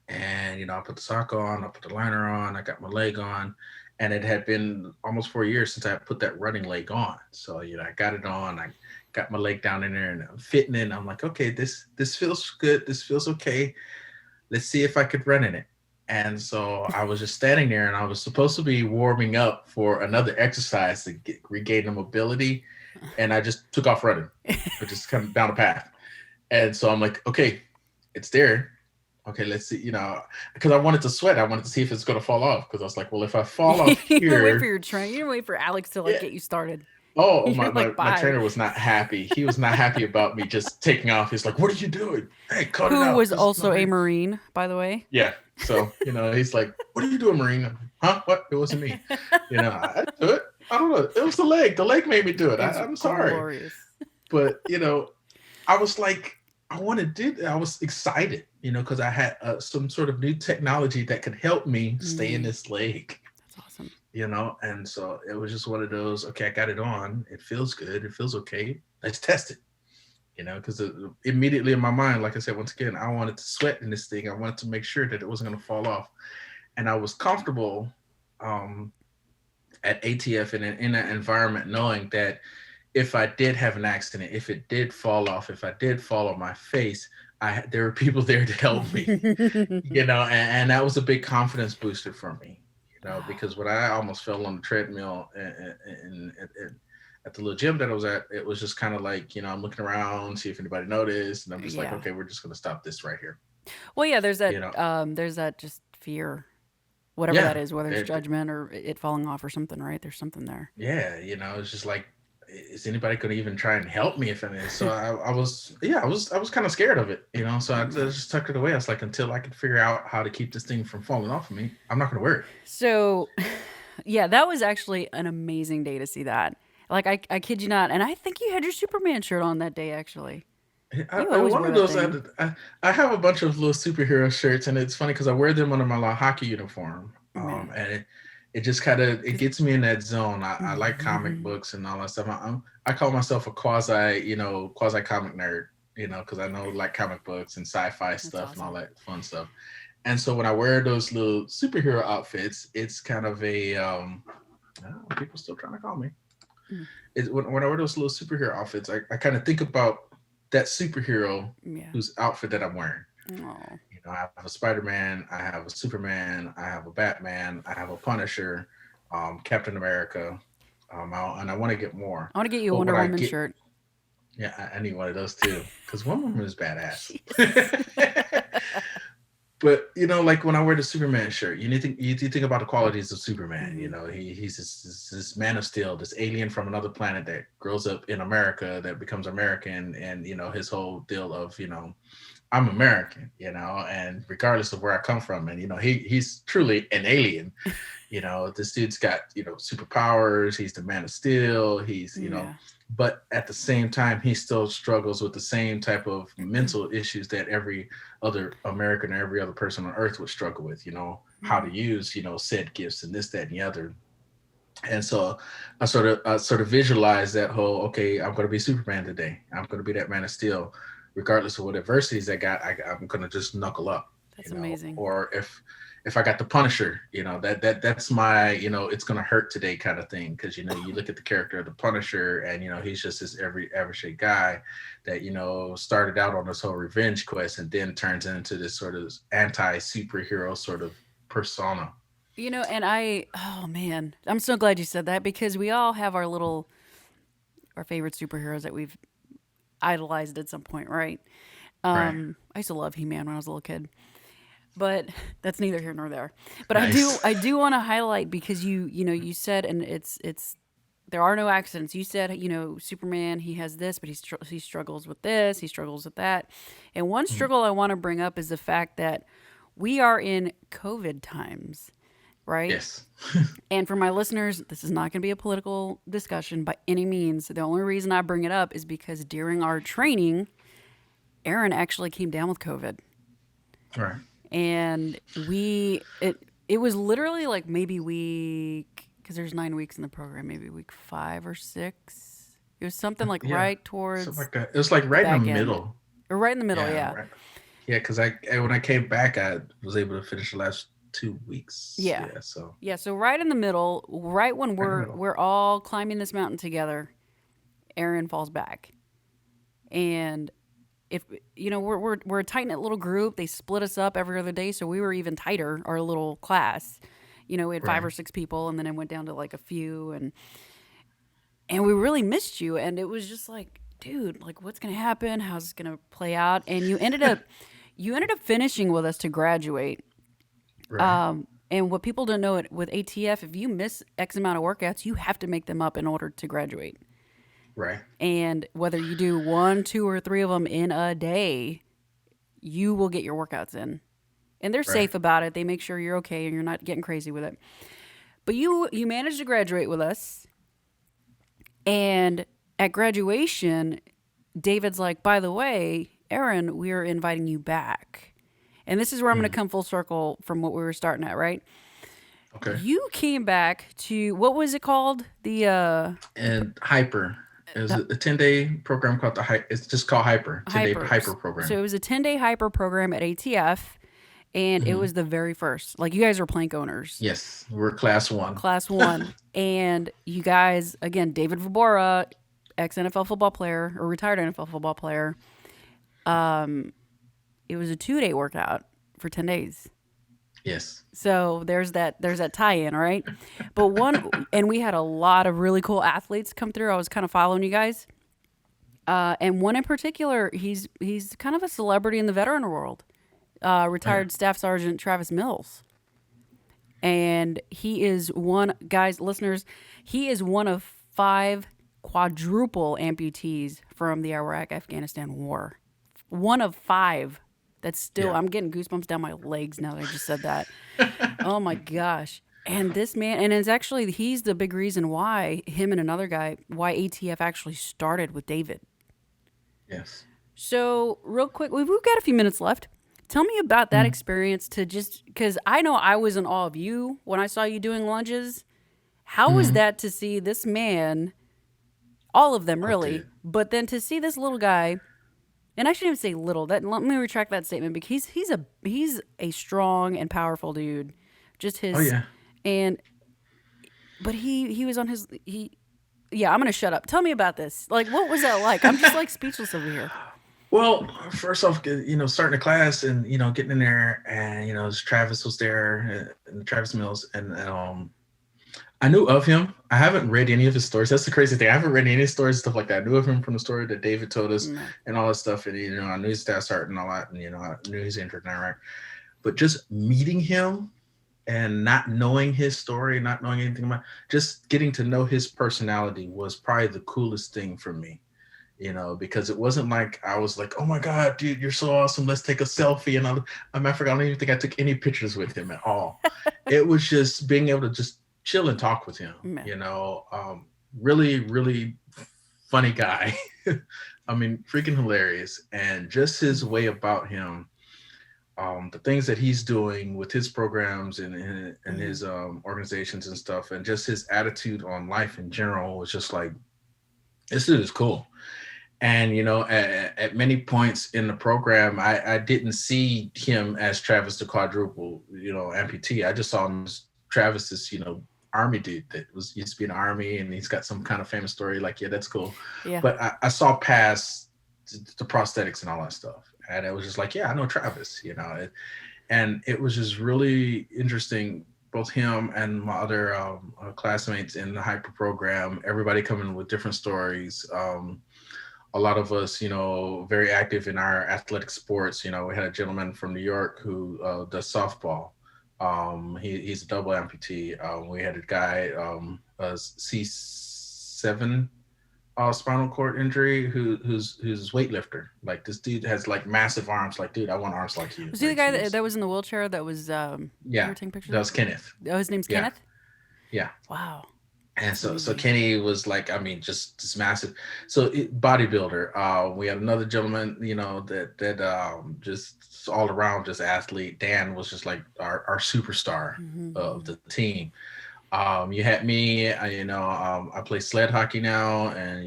and, I put the sock on, I put the liner on, I got my leg on, and it had been almost 4 years since I put that running leg on. So, I got it on, I got my leg down in there and I'm fitting it. I'm like, okay, this feels good. This feels okay. Let's see if I could run in it. And so I was just standing there and I was supposed to be warming up for another exercise to regain the mobility. And I just took off running, just kind of down the path. And so I'm like, okay, it's there. Okay, let's see, because I wanted to sweat. I wanted to see if it's going to fall off. Because I was like, well, if I fall off here. You didn't wait for your train. You didn't wait for Alex to get you started. Oh, my trainer was not happy. He was not happy about me just taking off. He's like, what are you doing? Hey, cut it out. Who was also a Marine, by the way. Yeah. So, he's like, what are you doing, Marine? Huh? What? It wasn't me. I do it. I don't know. It was the leg. The leg made me do it. I'm sorry. Glorious. But, I was like, I wanted to do that. I was excited, because I had some sort of new technology that could help me stay in this leg. That's awesome. And so it was just one of those, okay, I got it on. It feels good. It feels okay. Let's test it. Because immediately in my mind, like I said, once again, I wanted to sweat in this thing. I wanted to make sure that it wasn't going to fall off. And I was comfortable at ATF and in that environment, knowing that if I did have an accident, if it did fall off, if I did fall on my face, there were people there to help me, and that was a big confidence booster for me. Because when I almost fell on the treadmill at the little gym that I was at, it was just kind of like, I'm looking around, see if anybody noticed. And I'm just like, okay, we're just going to stop this right here. Well, yeah, there's that just fear, whatever that is, whether it's judgment or it falling off or something, right? There's something there. Yeah. It's just like, is anybody going to even try and help me if it is? So I was kind of scared of it, So I just tucked it away. I was like, until I could figure out how to keep this thing from falling off of me, I'm not going to wear it. So, yeah, that was actually an amazing day to see that. Like, I kid you not. And I think you had your Superman shirt on that day, actually. You always One wear of that those, thing. I have a bunch of little superhero shirts, and it's funny because I wear them under my hockey uniform, Yeah. and it just kind of it 'Cause- gets me in that zone. I like comic books and all that stuff. I call myself a quasi comic nerd, because I know like comic books and sci-fi That's stuff and all awesome. that fun stuff. And so when I wear those little superhero outfits, it's kind of a people still trying to call me. Mm. When I wear those little superhero outfits, I kind of think about that superhero Yeah. whose outfit that I'm wearing. Oh. I have a Spider-Man, I have a Superman, I have a Batman, I have a Punisher, Captain America, and I want to get more. I want to get you a But Wonder what I Woman get, shirt. yeah, I need one of those too, because Wonder Woman is badass. Jeez. But like when I wear the Superman shirt, you think about the qualities of Superman. Mhm. He's this man of steel, this alien from another planet that grows up in America, that becomes American, and his whole deal of I'm American, and regardless of where I come from, and he's truly an alien. This dude's got superpowers. He's the man of steel. He's Yeah. but at the same time, he still struggles with the same type of mental issues that every other American or every other person on earth would struggle with. How to Mhm. use said gifts and this, that, and the other. And so I sort of visualize that whole, okay, I'm going to be Superman today. I'm going to be that man of steel, regardless of what adversities I'm going to just knuckle up, That's amazing. or if I got the Punisher, that's my, it's going to hurt today kind of thing. Cause you look at the character of the Punisher and, he's just this every average guy that, started out on this whole revenge quest and then turns into this sort of anti-superhero sort of persona. And oh man, I'm so glad you said that because we all have our favorite superheroes that we've idolized at some point, right? Right. I used to love He-Man when I was a little kid, but that's neither here nor there. But Nice. I do want to highlight because you said, and it's there are no accidents. You said, Superman, he has this, but he struggles with this, he struggles with that. And one Mhm. struggle I want to bring up is the fact that we are in COVID times, right? Yes. And for my listeners, this is not going to be a political discussion by any means. The only reason I bring it up is because during our training, Aaron actually came down with COVID. Right. And it was literally like maybe week, because there's 9 weeks in the program, maybe week 5 or 6. It was something like Yeah. right Something towards like that. It was like the right in the back end, middle. or right in the middle. Yeah. Yeah, Right. Yeah. Because when I came back, I was able to finish the last 2 weeks. yeah, Yeah. So yeah. So right in the middle, right when right in the we're middle. we're all climbing this mountain together, Aaron falls back, and if we're a tight knit little group. They split us up every other day, so we were even tighter. Our little class, we had five Right. or six people, and then it went down to like a few, and we really missed you. And it was just like, dude, like what's gonna happen? How's this gonna play out? And you ended up finishing with us to graduate. Right. And what people don't know with ATF, if you miss X amount of workouts, you have to make them up in order to graduate. Right. And whether you do one, two, or three of them in a day, you will get your workouts in. And they're Right. safe about it. They make sure you're okay and you're not getting crazy with it. But you managed to graduate with us. And at graduation, David's like, by the way, Aaron, we're inviting you back. And this is where I'm going to Mm. come full circle from what we were starting at, right? Okay. You came back to what was it called? And Hyper. It was The a 10-day program called the Hyper. It's just called Hyper. 10-day Hypers. Hyper program. So it was a 10-day hyper program at ATF, and it Hmm. was the very first. Like you guys are plank owners, Yes. We're class one. class one, and you guys again, David Vobora, ex NFL football player or retired NFL football player. It was a 2-day workout for 10 days. Yes. So there's that tie-in, right? But and we had a lot of really cool athletes come through. I was kind of following you guys, and one in particular, he's kind of a celebrity in the veteran world. Oh, yeah. Retired Staff Sergeant Travis Mills, and he is one guys listeners. He is one of 5 quadruple amputees from the Iraq-Afghanistan war. One of 5. That's still, Yeah. I'm getting goosebumps down my legs now that I just said that. Oh my gosh. And this man, and it's actually, he's the big reason why him and another guy, why ATF actually started with David. Yes. So, real quick, we've got a few minutes left. Tell me about that experience to just, because I know I was in awe of you when I saw you doing lunges. How was Mm-hmm. that to see this man, all of them Oh, really, dude. but then to see this little guy, and I shouldn't even say little. That let me retract that statement because he's a strong and powerful dude. Just Oh his yeah. and but he was on his he yeah, I'm gonna shut up. Tell me about this. Like, what was that like? I'm just like speechless over here. Well, first off, starting the class and getting in there, and Travis was there, and Travis Mills, and I knew of him. I haven't read any of his stories. That's the crazy thing. I haven't read any stories, stuff like that. I knew of him from the story that David told us, No. and all that stuff. And I knew his staff start and all that, and I knew he's injured now, right? But just meeting him and not knowing his story, not knowing anything about, just getting to know his personality was probably the coolest thing for me. Because it wasn't like I was like, oh my God, dude, you're so awesome. Let's take a selfie. And I forgot, I don't even think I took any pictures with him at all. It was just being able to just chill and talk with him, Man. really, really funny guy. I mean, freaking hilarious. And just his way about him, the things that he's doing with his programs and his organizations and stuff, and just his attitude on life in general was just like, this dude is cool. And at many points in the program, I didn't see him as Travis the quadruple, amputee. I just saw him as Travis, this army dude that used to be in the army, and he's got some kind of famous story. Like, yeah, that's cool. Yeah. But I saw past the prosthetics and all that stuff, and it was just like, yeah, I know Travis, and it was just really interesting. Both him and my other classmates in the hyper program, everybody coming with different stories. A lot of us, very active in our athletic sports. We had a gentleman from New York who does softball. He's a double amputee. We had a guy, a C7 spinal cord injury, who's weightlifter. Like, this dude has like massive arms. Like, dude, I want arms like you. Was he the Like, guy that was in the wheelchair that was you yeah, were taking pictures that of? was Kenneth. Oh, his name's Yeah, Kenneth? yeah. Wow. And That's so amazing. Kenny was like, I mean, just massive. So bodybuilder. We had another gentleman, that just all around just athlete. Dan was just like our superstar of the team. You had me. I play sled hockey now, and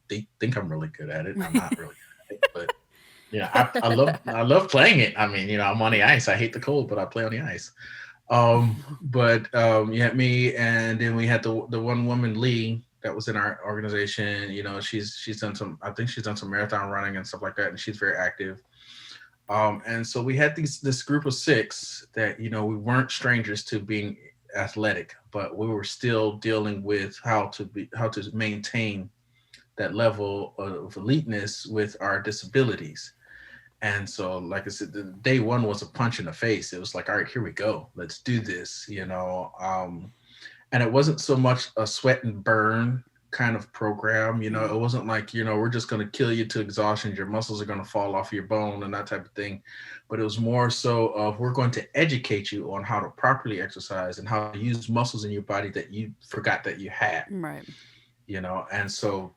think I'm really good at it. I'm not really good at it, but I love playing it. I mean, I'm on the ice. I hate the cold, but I play on the ice. But you had me, and then we had the one woman, Lee, that was in our organization. She's done some, I think she's done some marathon running and stuff like that, and she's very active. And so we had this group of 6 that we weren't strangers to being athletic, but we were still dealing with how to maintain that level of eliteness with our disabilities. And so, like I said, the day one was a punch in the face. It was like, all right, here we go. Let's do this, And it wasn't so much a sweat and burn kind of program. It wasn't like, we're just going to kill you to exhaustion. Your muscles are going to fall off your bone and that type of thing. But it was more so of, we're going to educate you on how to properly exercise and how to use muscles in your body that you forgot that you had, Right. And so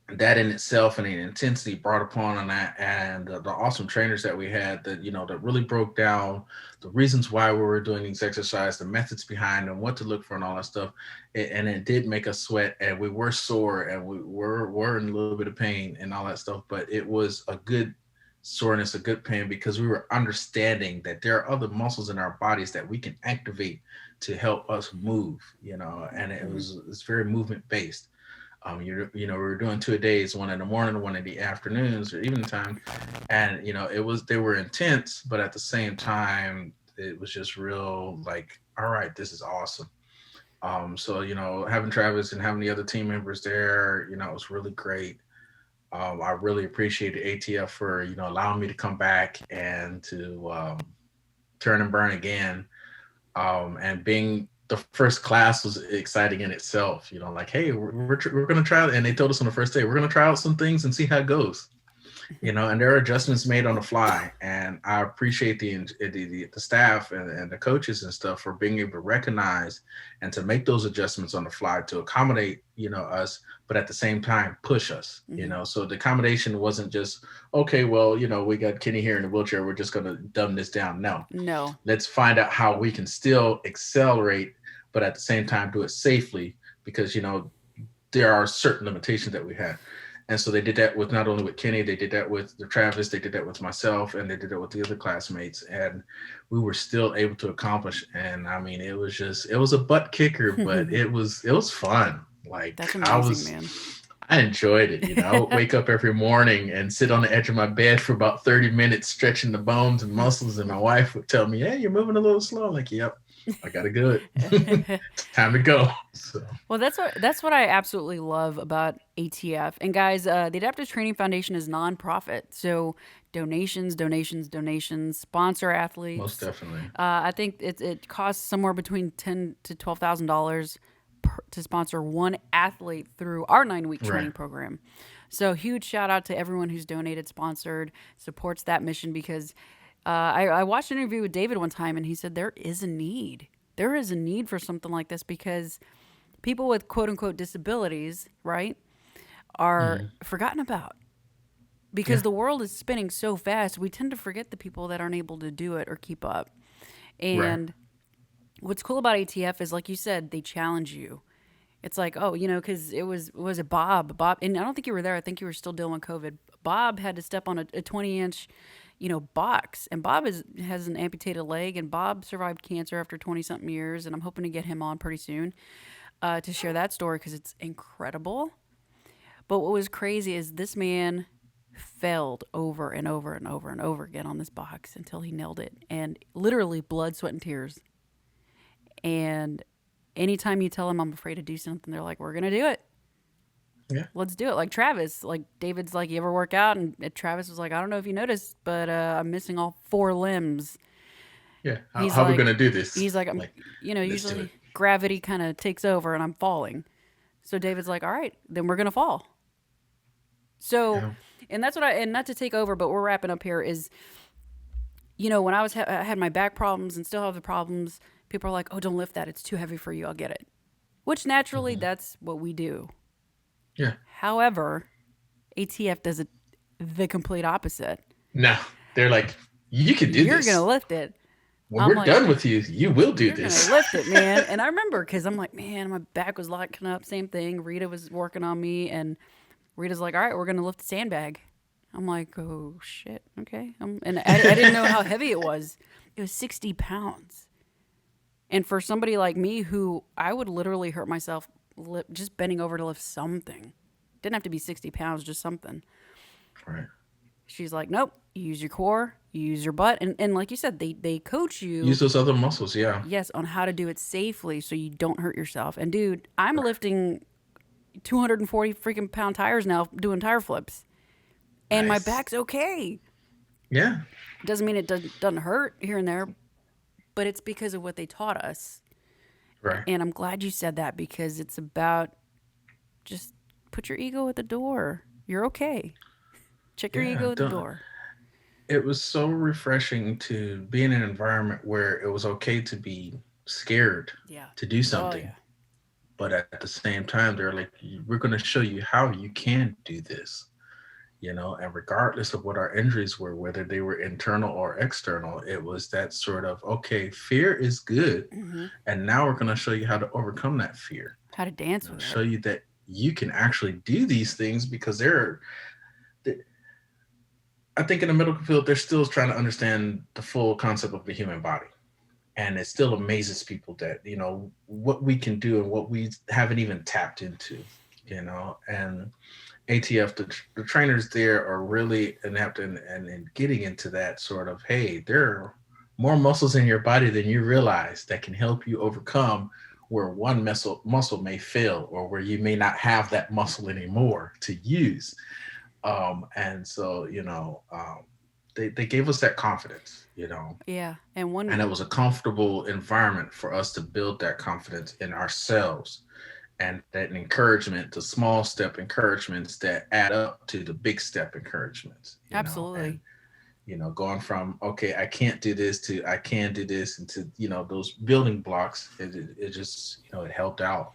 that in itself and the intensity brought upon on that, and the awesome trainers that we had that that really broke down the reasons why we were doing these exercises, the methods behind them, what to look for and all that stuff. And it did make us sweat, and we were sore, and we were in a little bit of pain and all that stuff, but it was a good soreness, a good pain, because we were understanding that there are other muscles in our bodies that we can activate to help us move, and it's very movement based. We were doing 2 a days, one in the morning, one in the afternoons or evening time. And, they were intense, but at the same time, it was just real like, all right, this is awesome. So, having Travis and having the other team members there, it was really great. I really appreciated ATF for, allowing me to come back and to turn and burn again. And being the first class was exciting in itself. You know, like, hey, we're going to try it. And they told us on the first day, we're going to try out some things and see how it goes. You know, and there are adjustments made on the fly. And I appreciate the staff and the coaches and stuff for being able to recognize and to make those adjustments on the fly to accommodate, you know, us, but at the same time push us, you know. So the accommodation wasn't just, okay, well, you know, we got Kenny here in a wheelchair, we're just going to dumb this down. No, let's find out how we can still accelerate, but at the same time do it safely, because, you know, there are certain limitations that we had. And so they did that with not only with Kenny, they did that with Travis, they did that with myself, and they did that with the other classmates. And we were still able to accomplish. And I mean, it was a butt kicker, but it was fun. Like, that's amazing, man. I enjoyed it. You know, I would wake up every morning and sit on the edge of my bed for about 30 minutes, stretching the bones and muscles. And my wife would tell me, "Hey, you're moving a little slow." I'm like, yep, I got to do it. Time to go. So. Well, that's what I absolutely love about ATF. And guys, the Adaptive Training Foundation is nonprofit, so donations, sponsor athletes. Most definitely. I think it costs somewhere between $10,000 to $12,000 to sponsor one athlete through our 9-week training program. So huge shout out to everyone who's donated, sponsored, supports that mission, because I watched an interview with David one time, and he said there is a need. There is a need for something like this, because people with quote unquote disabilities, right, are forgotten about. Because the world is spinning so fast, we tend to forget the people that aren't able to do it or keep up. And what's cool about ATF is, like you said, they challenge you. It's like, oh, you know, because was it Bob, and I don't think you were there. I think you were still dealing with COVID. Bob had to step on a 20-inch, you know, box, and Bob has an amputated leg, and Bob survived cancer after 20-something years, and I'm hoping to get him on pretty soon to share that story, because it's incredible. But what was crazy is this man failed over and over and over and over again on this box until he nailed it, and literally blood, sweat, and tears. And anytime you tell them I'm afraid to do something, they're like, we're going to do it. Yeah. Let's do it. Like Travis, like David's like, you ever work out? And Travis was like, I don't know if you noticed, but I'm missing all 4 limbs. Yeah. How are we going to do this? He's like, you know, usually gravity kind of takes over and I'm falling. So David's like, all right, then we're going to fall. So, and that's what and not to take over, but we're wrapping up here is, you know, when I had my back problems and still have the problems, people are like, oh, don't lift that. It's too heavy for you. I'll get it. Which naturally, that's what we do. Yeah. However, ATF does it the complete opposite. No, they're like, you can do this. You're going to lift it. When we're done with you, you will do this. You're going to lift it, man. And I remember, because I'm like, man, my back was locking up. Same thing. Rita was working on me, and Rita's like, all right, we're going to lift the sandbag. I'm like, oh, shit. Okay. And I didn't know how heavy it was. It was 60 pounds. And for somebody like me, who I would literally hurt myself just bending over to lift something. Didn't have to be 60 pounds, just something. Right. She's like, nope, you use your core, you use your butt. And like you said, they coach you. Use those other muscles, yeah. Yes, on how to do it safely so you don't hurt yourself. And dude, I'm lifting 240 freaking pound tires now, doing tire flips. And my back's okay. Yeah. Doesn't mean it doesn't hurt here and there, but it's because of what they taught us. Right. And I'm glad you said that, because it's about just put your ego at the door. You're okay. Check your ego at the door. It was so refreshing to be in an environment where it was okay to be scared to do something. Oh, yeah. But at the same time, they're like, we're going to show you how you can do this. You know, and regardless of what our injuries were, whether they were internal or external, it was that sort of, okay, fear is good. Mm-hmm. And now we're going to show you how to overcome that fear. How to dance with it. Show you that you can actually do these things, because I think in the medical field, they're still trying to understand the full concept of the human body. And it still amazes people that, you know, what we can do and what we haven't even tapped into, you know, and ATF, the trainers there are really inept in getting into that sort of, hey, there are more muscles in your body than you realize that can help you overcome where one muscle may fail, or where you may not have that muscle anymore to use. And so, you know, they gave us that confidence, Yeah. And one, and it was a comfortable environment for us to build that confidence in ourselves, and that encouragement, the small step encouragements that add up to the big step encouragements, and absolutely. going from, okay, I can't do this to I can do this, and to those building blocks, it just it helped out.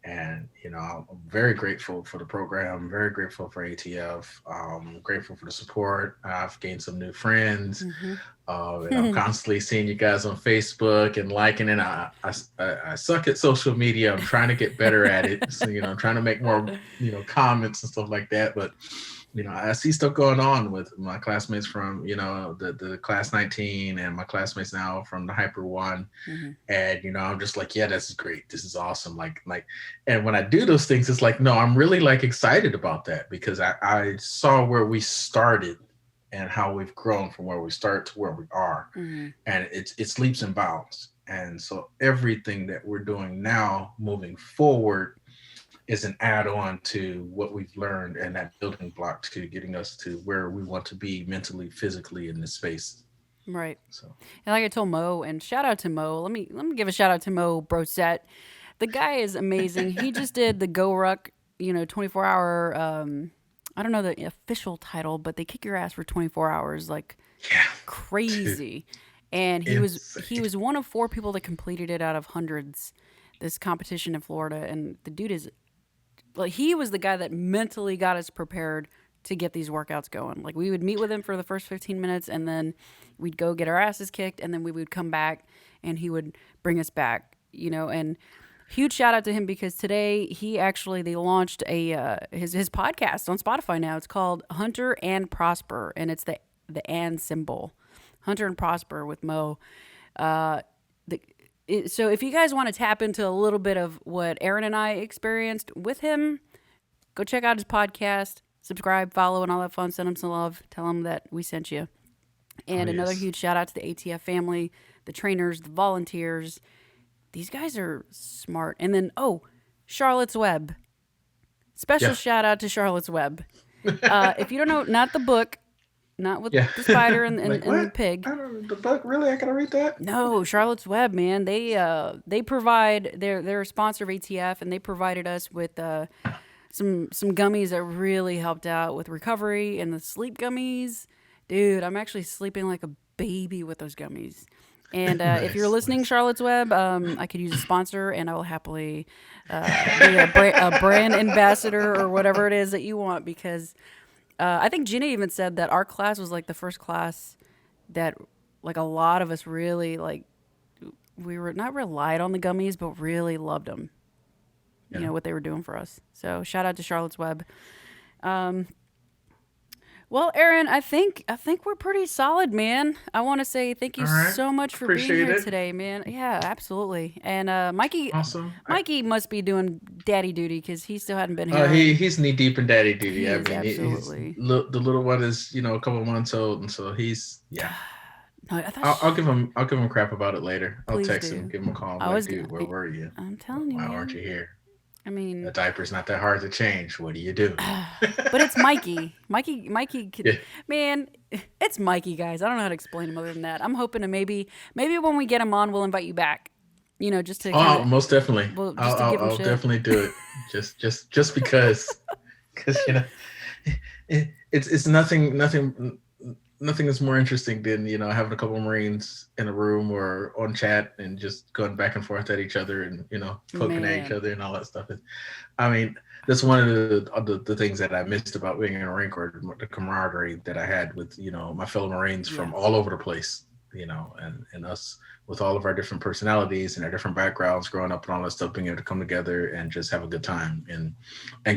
And I'm very grateful for the program, very grateful for ATF, grateful for the support. I've gained some new friends, and I'm constantly seeing you guys on Facebook and liking it. I suck at social media. I'm trying to get better at it. So I'm trying to make more comments and stuff like that. But I see stuff going on with my classmates from the class 19, and my classmates now from the Hyper One. And I'm just like, yeah, this is great. This is awesome. Like, and when I do those things, it's like, no, I'm really like excited about that, because I saw where we started and how we've grown from where we start to where we are, and it's leaps and bounds. And so everything that we're doing now moving forward is an add-on to what we've learned, and that building block to getting us to where we want to be mentally, physically in this space. Right. So, And like I told Mo, and shout out to Mo. Let me give a shout out to Mo Brosette. The guy is amazing. He just did the Go Ruck, 24-hour. I don't know the official title, but they kick your ass for 24 hours, like yeah, crazy. And he was one of 4 people that completed it out of hundreds. This competition in Florida, and the dude is like, he was the guy that mentally got us prepared to get these workouts going. Like, we would meet with him for the first 15 minutes, and then we'd go get our asses kicked, and then we would come back and he would bring us back, and huge shout out to him, because today they launched his podcast on Spotify now. It's called Hunter and Prosper, and it's the and symbol, Hunter and Prosper with Mo. So if you guys want to tap into a little bit of what Aaron and I experienced with him, go check out his podcast, subscribe, follow, and all that fun. Send him some love. Tell him that we sent you. And another huge shout out to the ATF family, the trainers, the volunteers. These guys are smart. And then, Charlottesweb. Special shout out to Charlottesweb. If you don't know, not the book, not with the spider and the pig. I don't, the book, really? I gotta read that? No, Charlottesweb, man. They provide, they're a sponsor of ATF, and they provided us with some gummies that really helped out with recovery, and the sleep gummies. Dude, I'm actually sleeping like a baby with those gummies. And if you're listening, Charlottesweb, I could use a sponsor, and I will happily be a brand ambassador or whatever it is that you want, because I think Gina even said that our class was like the first class that, like, a lot of us really, like, we were not relied on the gummies, but really loved them. What they were doing for us. So shout out to Charlottesweb. Well, Aaron, I think we're pretty solid, man. I want to say thank you so much for being here today, man. Yeah, absolutely. And Mikey, awesome. Mikey must be doing daddy duty, because he still hadn't been here. He's knee deep in daddy duty. Absolutely. The little one is a couple months old, and so he's No, I'll give him crap about it later. I'll text do. him, give him a call. Dude, where were you? I'm telling you. Why aren't you here? I mean, the diaper's not that hard to change. What do you do? But it's Mikey. Mikey, man, it's Mikey, guys. I don't know how to explain him other than that. I'm hoping to maybe when we get him on, we'll invite you back. Just to most definitely. I'll definitely do it. just because it's nothing is more interesting than having a couple of Marines in a room or on chat and just going back and forth at each other and poking at each other and all that stuff. I mean, that's one of the things that I missed about being in a Marine Corps, the camaraderie that I had with my fellow Marines from all over the place, and us with all of our different personalities and our different backgrounds growing up and all that stuff, being able to come together and just have a good time and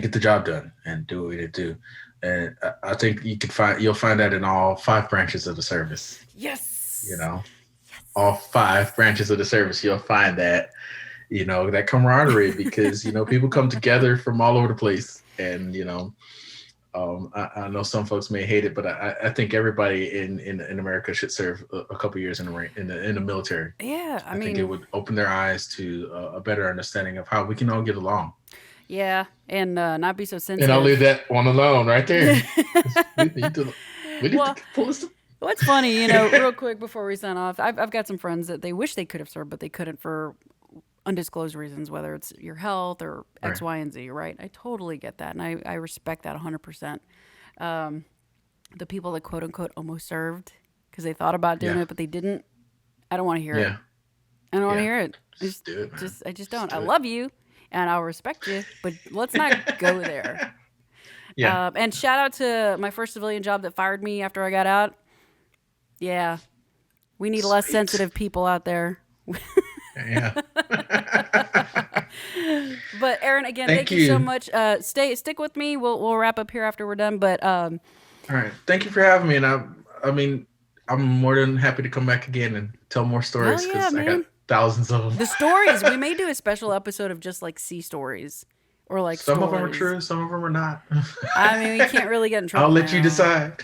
get the job done and do what we need to do. And I think you'll find that in all 5 branches of the service. Yes. All 5 branches of the service, you'll find that, that camaraderie, because, people come together from all over the place. And, I know some folks may hate it, but I think everybody in America should serve a couple years in the military. Yeah. I think it would open their eyes to a better understanding of how we can all get along. Yeah, and not be so sensitive. And I'll leave that one alone right there. we need to pull this Well, it's funny, you know, real quick before we sign off, I've got some friends that they wish they could have served, but they couldn't for undisclosed reasons, whether it's your health or X, Right. Y, and Z, right? I totally get that. And I respect that 100%. The people that quote unquote almost served because they thought about doing Yeah. it, but they didn't. I don't want to hear it. Yeah. I don't want to Yeah. hear it. Just do it, man. I just Just don't. do I it. love you and I'll respect you, but let's not go there. Yeah. And shout out to my first civilian job that fired me after I got out. Yeah. We need less Sweet. sensitive people out there. Yeah. But Aron, again, thank you so much. Stick with me. We'll wrap up here after we're done. But All right. Thank you for having me. And I mean, I'm more than happy to come back again and tell more stories yeah, because I got man. thousands of them. the stories, we may do a special episode of just like sea stories or like Some stories. of them are true, some of them are not. I mean, we can't really get in trouble. I'll let you now, decide.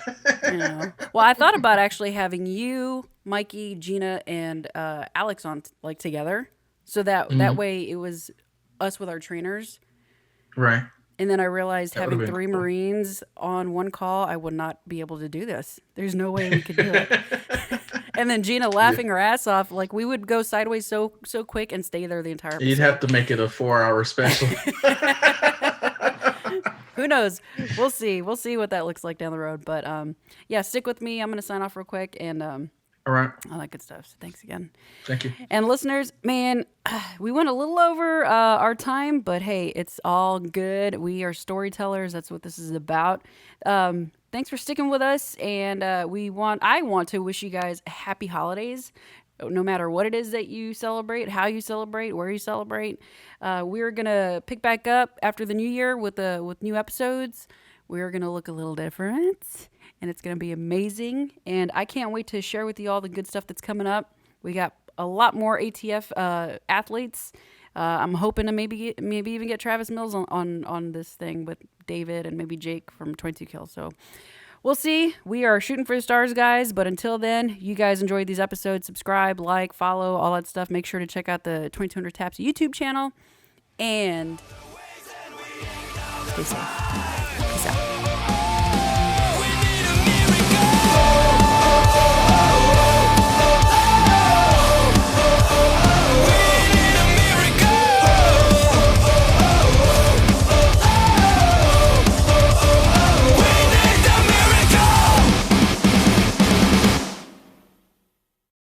you know. Well, I thought about actually having you, Mikey, Gina, and Alex on like together, so that way it was us with our trainers. Right. And then I realized That having would've been 3 cool. Marines on one call, I would not be able to do this. There's no way we could do it. And then Gina laughing her ass off, like we would go sideways so quick and stay there the entire episode. You'd have to make it a 4-hour special. Who knows? We'll see. We'll see what that looks like down the road. But yeah, stick with me. I'm going to sign off real quick and All right. all that good stuff. So thanks again. Thank you. And listeners, man, we went a little over our time, but hey, it's all good. We are storytellers. That's what this is about. Thanks for sticking with us. And I want to wish you guys happy holidays. No matter what it is that you celebrate, how you celebrate, where you celebrate. We're going to pick back up after the new year with new episodes. We're going to look a little different. And it's going to be amazing. And I can't wait to share with you all the good stuff that's coming up. We got a lot more ATF athletes. I'm hoping to maybe even get Travis Mills on this thing with David and maybe Jake from 22 Kills. So we'll see. We are shooting for the stars, guys. But until then, you guys enjoyed these episodes. Subscribe, like, follow, all that stuff. Make sure to check out the 2200 Taps YouTube channel. And stay safe. Peace out.